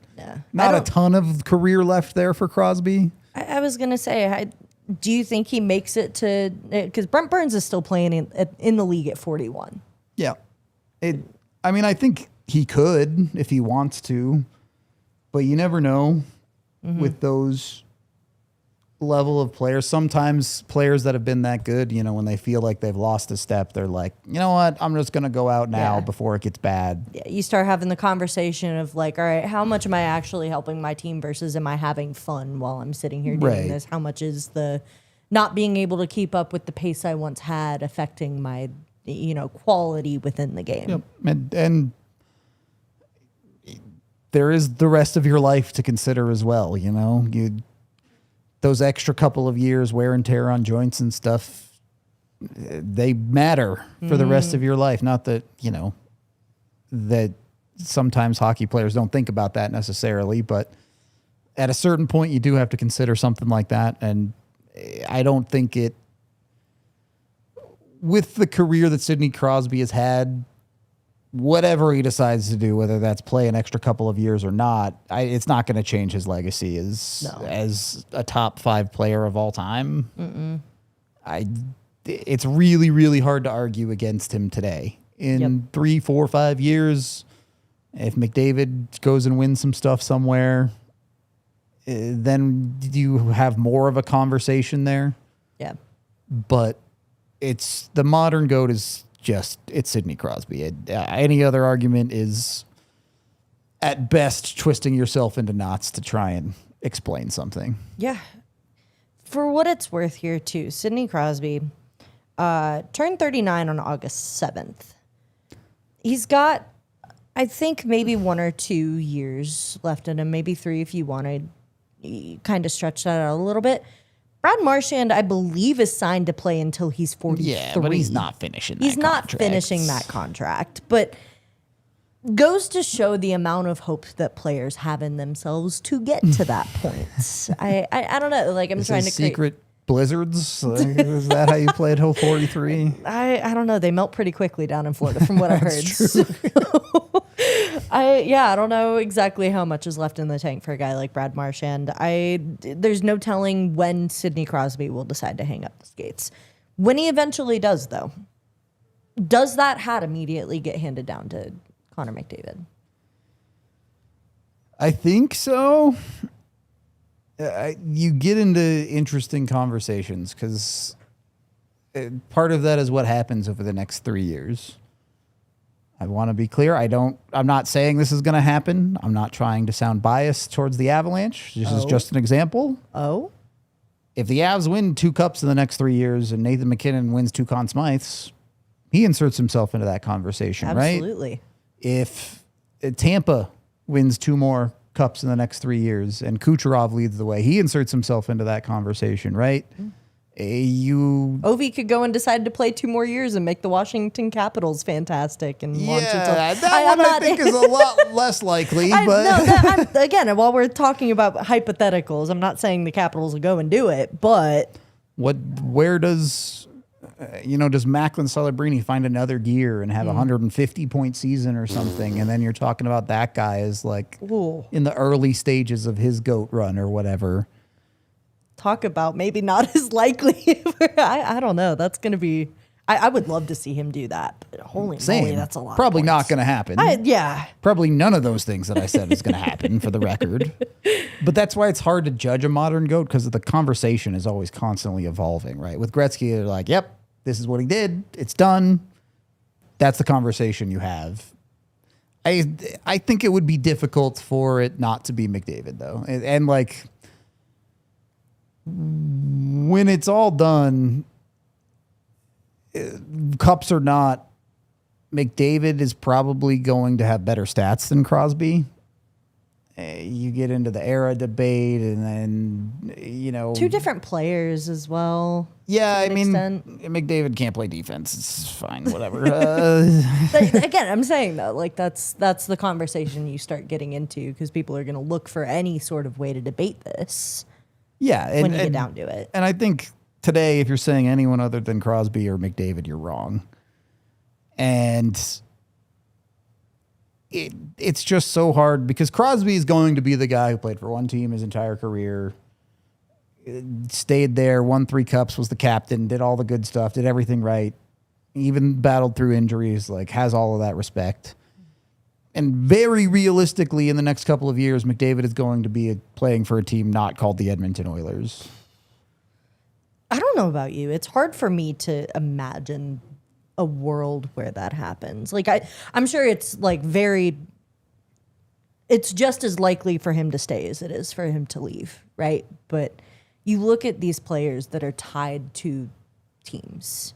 not a ton of career left there for Crosby. I was going to say, do you think he makes it to, because Brent Burns is still playing in the league at 41. Yeah. I mean, I think he could if he wants to, but you never know with those level of players. Sometimes players that have been that good, you know, when they feel like they've lost a step, they're like, you know what, I'm just going to go out now before it gets bad. Yeah, you start having the conversation of like, all right, how much am I actually helping my team versus am I having fun while I'm sitting here doing this? How much is the not being able to keep up with the pace I once had affecting my, you know, quality within the game? Yep. And there is the rest of your life to consider as well, you know. Those extra couple of years wear and tear on joints and stuff, they matter for the rest of your life. Not that, you know, that sometimes hockey players don't think about that necessarily, but at a certain point you do have to consider something like that. And I don't think it, with the career that Sidney Crosby has had, whatever he decides to do, whether that's play an extra couple of years or not, it's not going to change his legacy as a top 5 player of all time. It's really, really hard to argue against him today. In 3, 4, 5 years, if McDavid goes and wins some stuff somewhere, then you have more of a conversation there. Yeah. But it's the modern GOAT is it's Sidney Crosby. Any other argument is at best twisting yourself into knots to try and explain something. Yeah. For what it's worth here too, Sidney Crosby turned 39 on August 7th. He's got, I think, maybe 1 or 2 years left in him, maybe 3 if you wanted to kind of stretch that out a little bit. Brad Marchand, I believe, is signed to play until he's 43. Yeah, but he's not finishing that He's not finishing that contract. But goes to show the amount of hope that players have in themselves to get to that point. I don't know. Like, I'm trying to create secret blizzards. Is that how you play at Hill 43? I don't know. They melt pretty quickly down in Florida, from what I heard. So, I don't know exactly how much is left in the tank for a guy like Brad Marchand. There's no telling when Sidney Crosby will decide to hang up the skates. When he eventually does, though, does that hat immediately get handed down to Connor McDavid? I think so. You get into interesting conversations because part of that is what happens over the next 3 years. I want to be clear. I'm not saying this is going to happen. I'm not trying to sound biased towards the Avalanche. This is just an example. If the Avs win 2 cups in the next 3 years and Nathan MacKinnon wins 2 Conn Smythes, he inserts himself into that conversation, right? Absolutely. If Tampa wins 2 more cups in the next 3 years and Kucherov leads the way, he inserts himself into that conversation, right? Ovi could go and decide to play 2 more years and make the Washington Capitals fantastic and launch itself. That one I think is a lot less likely. Again, while we're talking about hypotheticals, I'm not saying the Capitals will go and do it, but where does Macklin Celebrini find another gear and have a 150-point season or something, and then you're talking about that guy as like in the early stages of his GOAT run or whatever. Talk about maybe not as likely. I don't know. That's going to be... I would love to see him do that. But holy moly, that's a lot. Probably not going to happen. Yeah. Probably none of those things that I said is going to happen for the record. But that's why it's hard to judge a modern GOAT, because the conversation is always constantly evolving, right? With Gretzky, they're like, yep, this is what he did. It's done. That's the conversation you have. I think it would be difficult for it not to be McDavid though, and like when it's all done, cups or not, McDavid is probably going to have better stats than Crosby. You get into the era debate, and then, you know, Two different players as well. yeah, I an mean, extent. McDavid can't play defense. It's fine, whatever. But again, I'm saying though, like that's the conversation you start getting into because people are going to look for any sort of way to debate this yeah, when you get down to it. And I think today, if you're saying anyone other than Crosby or McDavid, you're wrong. And it's just so hard because Crosby is going to be the guy who played for one team his entire career, stayed there, won 3 cups, was the captain, did all the good stuff, did everything right, even battled through injuries, like has all of that respect. And very realistically, in the next couple of years, McDavid is going to be playing for a team not called the Edmonton Oilers. I don't know about you. It's hard for me to imagine a world where that happens. Like I'm sure it's like it's just as likely for him to stay as it is for him to leave, right? But you look at these players that are tied to teams.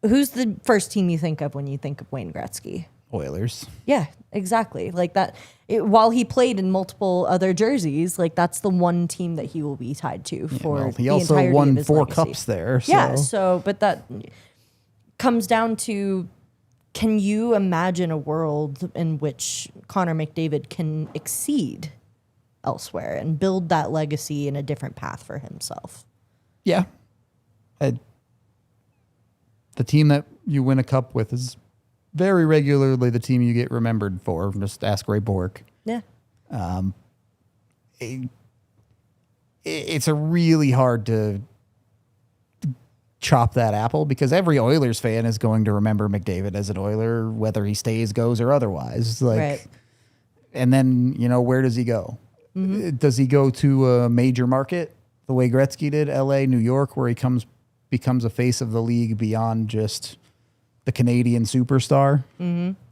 Who's the first team you think of when you think of Wayne Gretzky? Oilers. Yeah, exactly. Like that. While he played in multiple other jerseys, like that's the one team that he will be tied to for. Well, he the also entirety won of his 4 legacy. cups there. So. Yeah. So, but that comes down to: can you imagine a world in which Connor McDavid can exceed elsewhere and build that legacy in a different path for himself? Yeah. The team that you win a cup with is very regularly the team you get remembered for. Just ask Ray Bork. Yeah. It's a really hard to chop that apple because every Oilers fan is going to remember McDavid as an Oiler, whether he stays, goes, or otherwise. Like, Right. And then, you know, where does he go? Does he go to a major market the way Gretzky did, LA, New York, where he becomes a face of the league beyond just the Canadian superstar?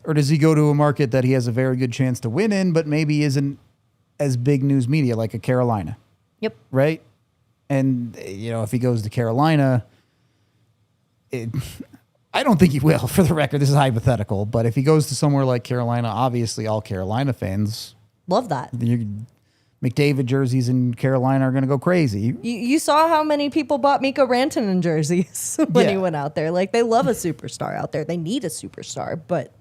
Or does he go to a market that he has a very good chance to win in, but maybe isn't as big news media, like a Carolina? Yep. Right? And, you know, if he goes to Carolina, I don't think he will, for the record. This is hypothetical. But if he goes to somewhere like Carolina, obviously all Carolina fans, Love that. McDavid jerseys in Carolina are going to go crazy. You saw how many people bought Mikko Rantanen jerseys when he Yeah. went out there. Like, they love a superstar out there. They need a superstar, but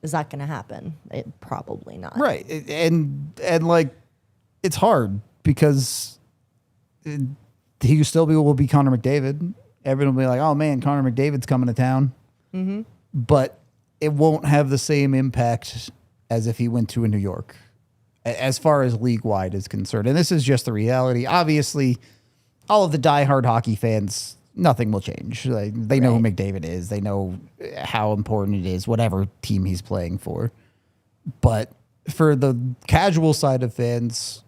is that going to happen? Probably not. Right. And like, it's hard because he still will be Connor McDavid. Everyone will be like, oh man, Connor McDavid's coming to town. But it won't have the same impact as if he went to a New York, as far as league-wide is concerned. And this is just the reality. Obviously, all of the diehard hockey fans, nothing will change. Like, they know who McDavid is. They know how important it is, whatever team he's playing for. But for the casual side of fans,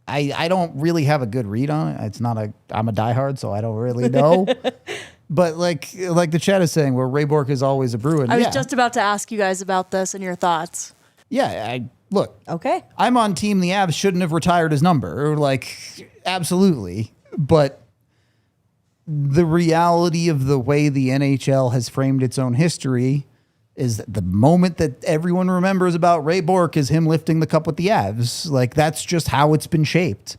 I don't really have a good read on it. I'm a diehard, so I don't really know. But like the chat is saying, where Ray Bork is always a Bruin. I was just about to ask you guys about this and your thoughts. Yeah, look. Okay. I'm on team the Avs shouldn't have retired his number. Like, absolutely. But the reality of the way the NHL has framed its own history is that the moment that everyone remembers about Ray Bork is him lifting the cup with the Avs. Like, that's just how it's been shaped.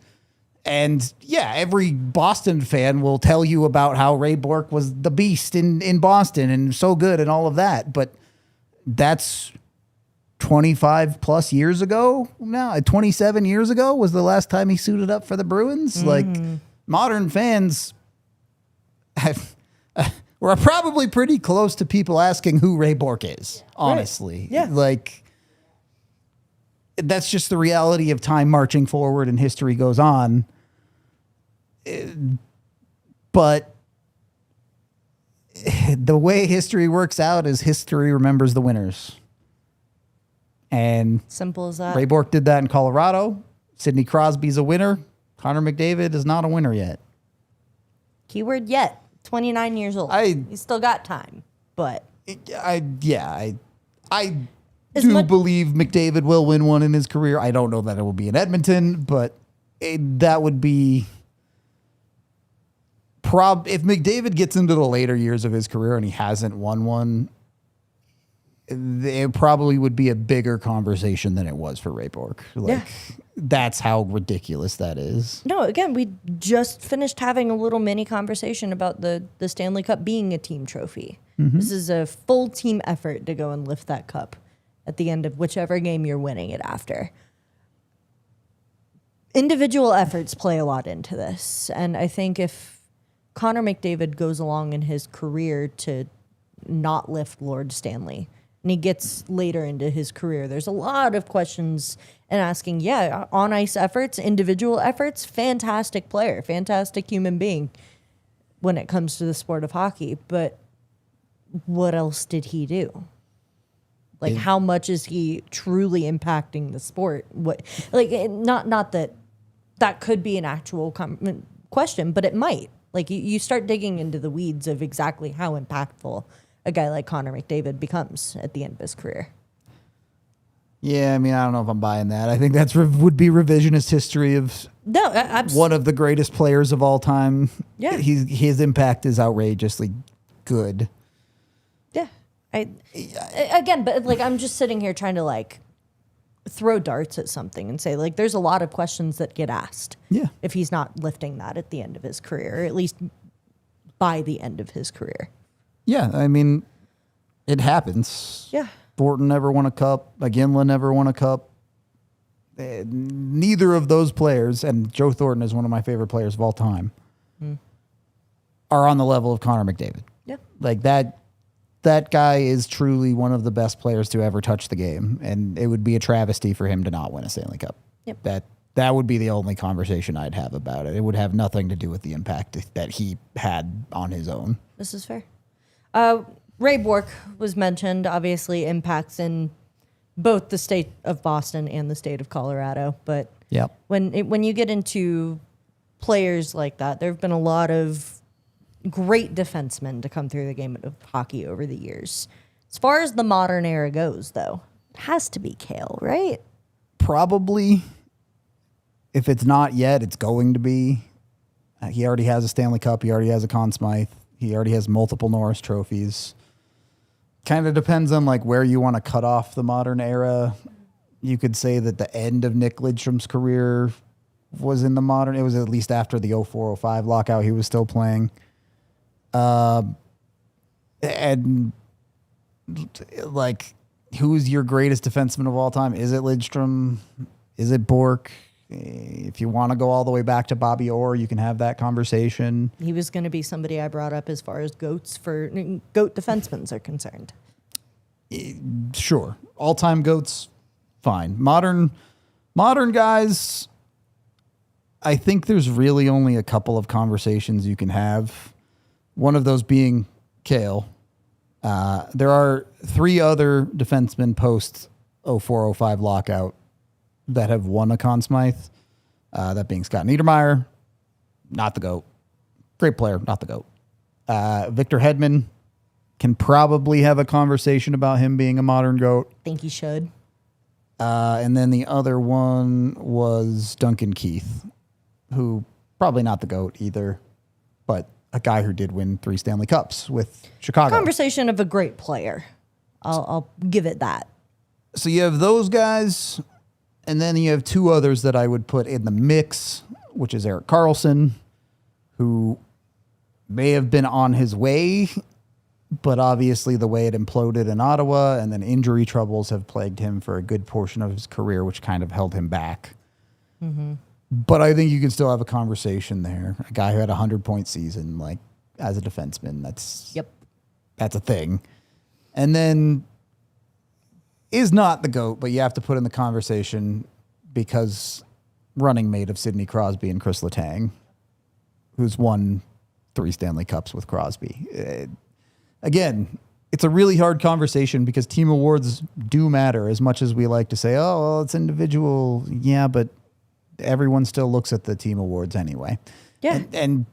And yeah, every Boston fan will tell you about how Ray Bork was the beast in Boston and so good and all of that. But that's 25 plus years ago now. 27 years ago was the last time he suited up for the Bruins. Like, modern fans we're probably pretty close to people asking who Ray Bork is, honestly. Right. Yeah. Like, that's just the reality of time marching forward and history goes on. But the way history works out is history remembers the winners. And Simple as that. Ray Bork did that in Colorado. Sidney Crosby's a winner. Connor McDavid is not a winner yet. Keyword yet. 29 years old. He's still got time, but I I As do much- believe McDavid will win one in his career. I don't know that it will be in Edmonton, but that would be if McDavid gets into the later years of his career and he hasn't won one, it probably would be a bigger conversation than it was for Ray Bourque. Like, that's how ridiculous that is. No, again, we just finished having a little mini conversation about the Stanley Cup being a team trophy. This is a full team effort to go and lift that cup at the end of whichever game you're winning it after. Individual efforts play a lot into this. And I think if Connor McDavid goes along in his career to not lift Lord Stanley, and he gets later into his career, there's a lot of questions and asking, on ice efforts, individual efforts, fantastic player, fantastic human being when it comes to the sport of hockey. But what else did he do? Like, how much is he truly impacting the sport? Not that could be an actual question, but it might. Like, you start digging into the weeds of exactly how impactful a guy like Connor McDavid becomes at the end of his career. Yeah, I mean, I don't know if I'm buying that. I think that's would be revisionist history of one of the greatest players of all time. Yeah. His impact is outrageously good. Yeah. But I'm just sitting here trying to throw darts at something and say, there's a lot of questions that get asked. Yeah. If he's not lifting that at the end of his career, or at least by the end of his career. Yeah, I mean, it happens. Yeah. Thornton never won a cup. McGinley never won a cup. Neither of those players, and Joe Thornton is one of my favorite players of all time, are on the level of Connor McDavid. Yeah. Like, that guy is truly one of the best players to ever touch the game, and it would be a travesty for him to not win a Stanley Cup. Yep. That would be the only conversation I'd have about it. It would have nothing to do with the impact that he had on his own. This is fair. Ray Bourque was mentioned, obviously impacts in both the state of Boston and the state of Colorado. But Yep. when you get into players like that, there have been a lot of great defensemen to come through the game of hockey over the years. As far as the modern era goes, though, it has to be Cale, right? Probably. If it's not yet, it's going to be. He already has a Stanley Cup. He already has a Conn Smythe. He already has multiple Norris trophies. Kind of depends on where you want to cut off the modern era. You could say that the end of Nick Lidstrom's career was in the modern. It was at least after the 04-05 lockout. He was still playing. And who's your greatest defenseman of all time? Is it Lidstrom? Is it Bourque? If you want to go all the way back to Bobby Orr, you can have that conversation. He was going to be somebody I brought up as far as goat defensemen are concerned. Sure. All-time goats, fine. Modern guys, I think there's really only a couple of conversations you can have. One of those being Cale. There are 3 other defensemen post 04-05 lockout that have won a Conn Smythe. That being Scott Niedermayer, not the GOAT. Great player, not the GOAT. Victor Hedman, can probably have a conversation about him being a modern GOAT. Think he should. And then the other one was Duncan Keith, who probably not the GOAT either, but a guy who did win 3 Stanley Cups with Chicago. Conversation of a great player. I'll give it that. So you have those guys, and then you have 2 others that I would put in the mix, which is Erik Karlsson, who may have been on his way, but obviously the way it imploded in Ottawa and then injury troubles have plagued him for a good portion of his career, which kind of held him back. Mm-hmm. But I think you can still have a conversation there. A guy who had a 100-point season, as a defenseman, that's a thing. And then is not the GOAT, but you have to put in the conversation because running mate of Sidney Crosby and Chris Letang, who's won 3 Stanley Cups with Crosby. Again, it's a really hard conversation because team awards do matter as much as we like to say, oh, well, it's individual. Yeah, but everyone still looks at the team awards anyway. Yeah. And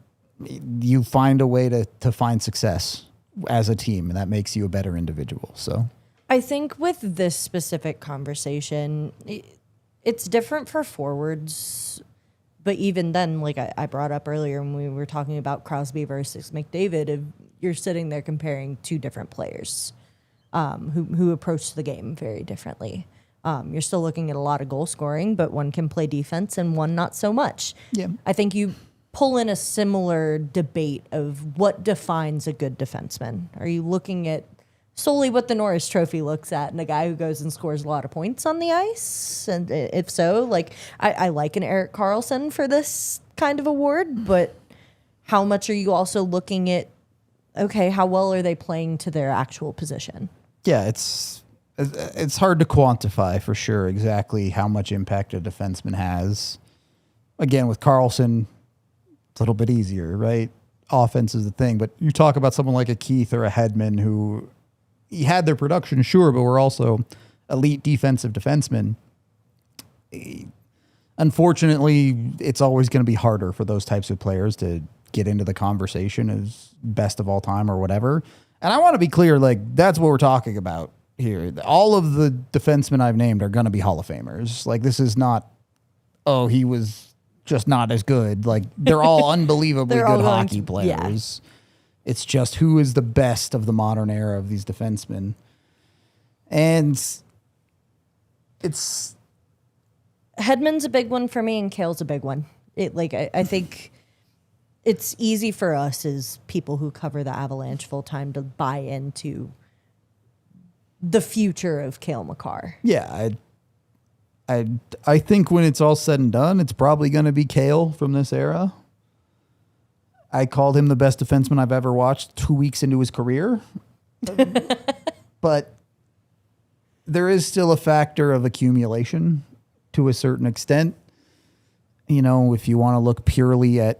you find a way to find success as a team, and that makes you a better individual. So I think with this specific conversation, it's different for forwards. But even then, like I brought up earlier when we were talking about Crosby versus McDavid, you're sitting there comparing two different players who approach the game very differently. You're still looking at a lot of goal scoring, but one can play defense and one not so much. Yeah. I think you pull in a similar debate of what defines a good defenseman. Are you looking at solely what the Norris Trophy looks at and a guy who goes and scores a lot of points on the ice? And if so, like I like an Erik Karlsson for this kind of award, but how much are you also looking at, okay, how well are they playing to their actual position? Yeah, it's hard to quantify for sure exactly how much impact a defenseman has. Again, with Karlsson, it's a little bit easier, right? Offense is the thing, but you talk about someone like a Keith or a Hedman who he had their production, sure, but were also elite defensive defensemen. Unfortunately, it's always going to be harder for those types of players to get into the conversation as best of all time or whatever. And I want to be clear, like, that's what we're talking about here. All of the defensemen I've named are going to be Hall of Famers. Like, this is not, oh, he was just not as good. Like, they're all unbelievably They're all good going hockey to- players. It's just who is the best of the modern era of these defensemen. And it's... Hedman's a big one for me and Cale's a big one. I think it's easy for us as people who cover the Avalanche full time to buy into the future of Cale Makar. Yeah, I think when it's all said and done, it's probably going to be Cale from this era. I called him the best defenseman I've ever watched 2 weeks into his career. But there is still a factor of accumulation to a certain extent. You know, if you want to look purely at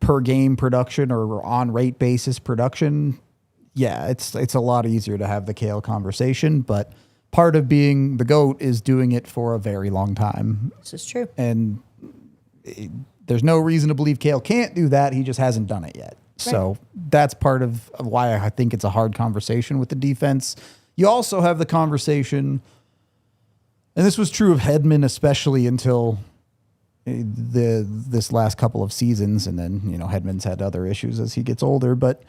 per game production or on rate basis production, yeah, it's a lot easier to have the Cale conversation. But part of being the GOAT is doing it for a very long time. This is true. And there's no reason to believe Cale can't do that. He just hasn't done it yet. Right. So that's part of why I think it's a hard conversation with the defense. You also have the conversation, and this was true of Hedman especially until this last couple of seasons, and then, you know, Hedman's had other issues as he gets older, but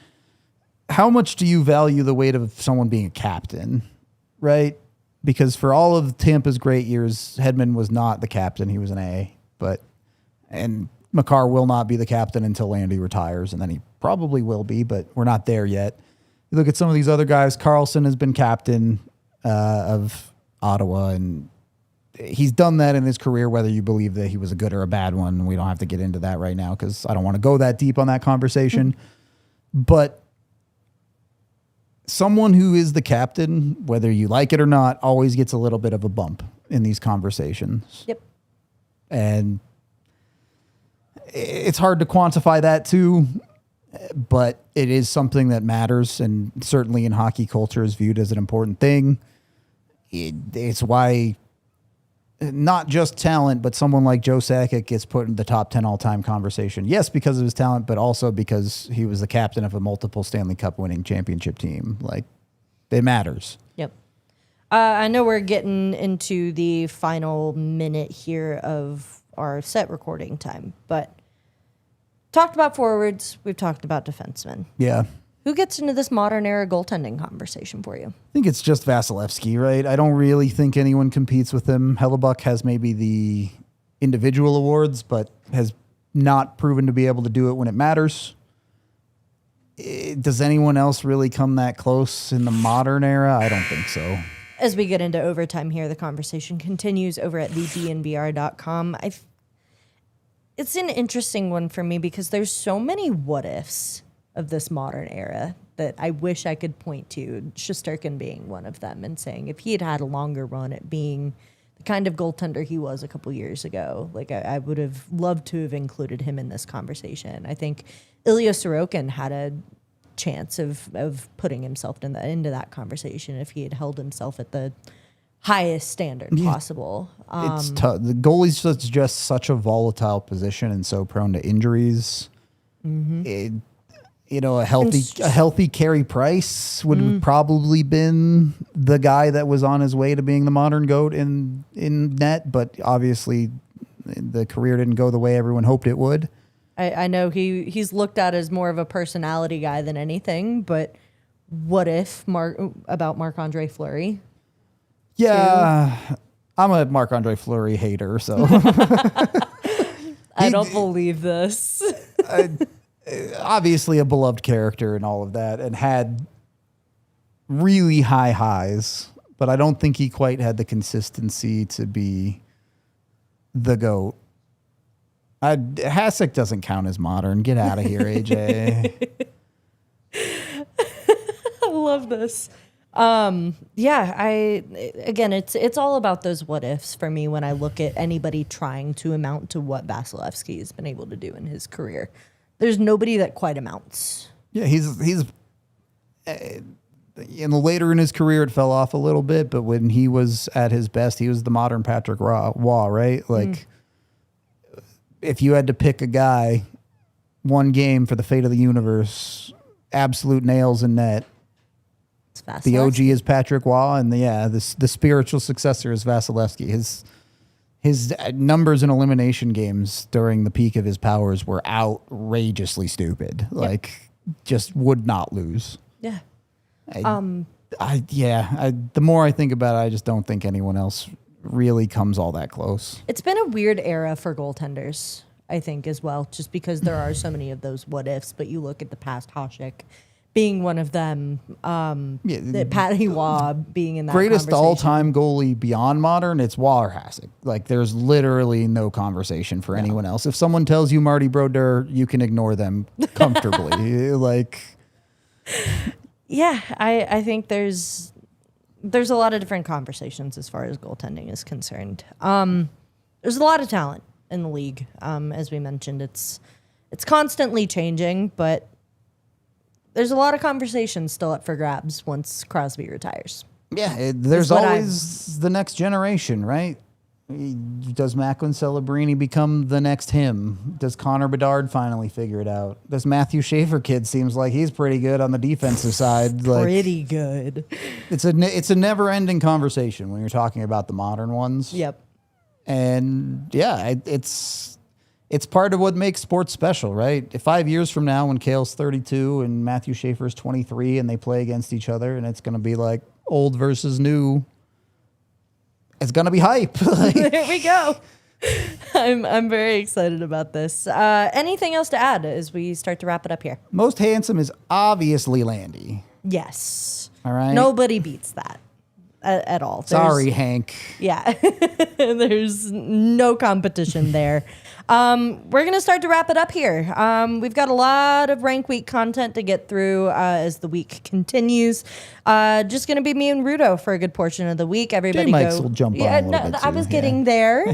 how much do you value the weight of someone being a captain, right? Because for all of Tampa's great years, Hedman was not the captain. He was an A, and Makar will not be the captain until Landy retires, and then he probably will be, but we're not there yet. You look at some of these other guys. Karlsson has been captain of Ottawa, and he's done that in his career, whether you believe that he was a good or a bad one. We don't have to get into that right now because I don't want to go that deep on that conversation. But someone who is the captain, whether you like it or not, always gets a little bit of a bump in these conversations. Yep. And it's hard to quantify that too, but it is something that matters, and certainly in hockey culture is viewed as an important thing. It's why not just talent, but someone like Joe Sakic gets put in the top 10 all-time conversation. Yes, because of his talent, but also because he was the captain of a multiple Stanley Cup winning championship team. Like, it matters. Yep. I know we're getting into the final minute here of our set recording time, but talked about forwards, we've talked about defensemen. Yeah. Who gets into this modern era goaltending conversation for you? I think it's just Vasilevsky, right? I don't really think anyone competes with him. Hellebuck has maybe the individual awards, but has not proven to be able to do it when it matters. Does anyone else really come that close in the modern era? I don't think so. As we get into overtime here, the conversation continues over at the DNVR.com. It's an interesting one for me because there's so many what ifs of this modern era that I wish I could point to, Shesterkin being one of them, and saying if he had had a longer run at being the kind of goaltender he was a couple years ago, like I would have loved to have included him in this conversation. I think Ilya Sorokin had a chance of putting himself into that conversation if he had held himself at the highest standard possible. It's tough. The goalie's just such a volatile position and so prone to injuries. a healthy Carey Price would have probably been the guy that was on his way to being the modern GOAT in net, but obviously the career didn't go the way everyone hoped it would. I know he's looked at as more of a personality guy than anything, but what if about Marc-Andre Fleury? Yeah, I'm a Marc-Andre Fleury hater, so. I don't believe this. Obviously a beloved character and all of that, and had really high highs, but I don't think he quite had the consistency to be the GOAT. Hasek doesn't count as modern. Get out of here, AJ. I love this. Again, it's all about those what ifs for me when I look at anybody trying to amount to what Vasilevsky has been able to do in his career. There's nobody that quite amounts. Yeah, he's later in his career it fell off a little bit, but when he was at his best, he was the modern Patrick Waugh, right? Like, if you had to pick a guy, one game for the fate of the universe, absolute nails in net, the OG is Patrick Waugh, and the spiritual successor is Vasilevsky. His numbers in elimination games during the peak of his powers were outrageously stupid. Yep. Like, just would not lose. Yeah. The more I think about it, I just don't think anyone else really comes all that close. It's been a weird era for goaltenders, I think, as well, just because there are so many of those what ifs. But you look at the past, Hasek being one of them, Patty Waugh being in that greatest conversation. all-time goalie beyond modern, it's Waugh or Hasek. Like, there's literally no conversation for anyone else. If someone tells you Marty Brodeur, you can ignore them comfortably. I think there's a lot of different conversations as far as goaltending is concerned. There's a lot of talent in the league. As we mentioned, it's constantly changing, but there's a lot of conversations still up for grabs once Crosby retires. Yeah, there's always the next generation, right? Does Macklin Celebrini become the next him? Does Connor Bedard finally figure it out? This Matthew Schaefer kid seems like he's pretty good on the defensive side. Pretty good. It's a never-ending conversation when you're talking about the modern ones. Yep. And it's part of what makes sports special, right? 5 years from now, when Cale's 32 and Matthew Schaefer's 23, and they play against each other, and it's going to be like old versus new. It's going to be hype. There we go. I'm very excited about this. Anything else to add as we start to wrap it up here? Most handsome is obviously Landy. Yes. All right. Nobody beats that at all. Sorry, Hank. Yeah. There's no competition there. We're going to start to wrap it up here. We've got a lot of rank week content to get through as the week continues. Just going to be me and Rudo for a good portion of the week. Everybody J-Mike's will jump on a little bit I was getting there.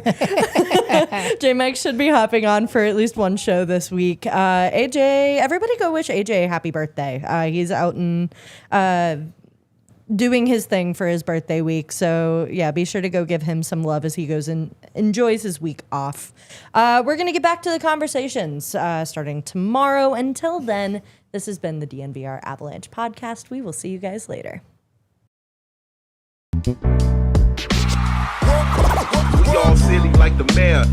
J-Mike should be hopping on for at least one show this week. AJ, everybody go wish AJ a happy birthday. He's out and doing his thing for his birthday week. So yeah, be sure to go give him some love as he goes and enjoys his week off. We're going to get back to the conversations starting tomorrow. Until then, this has been the DNVR Avalanche podcast. We will see you guys later. We all silly like the mayor.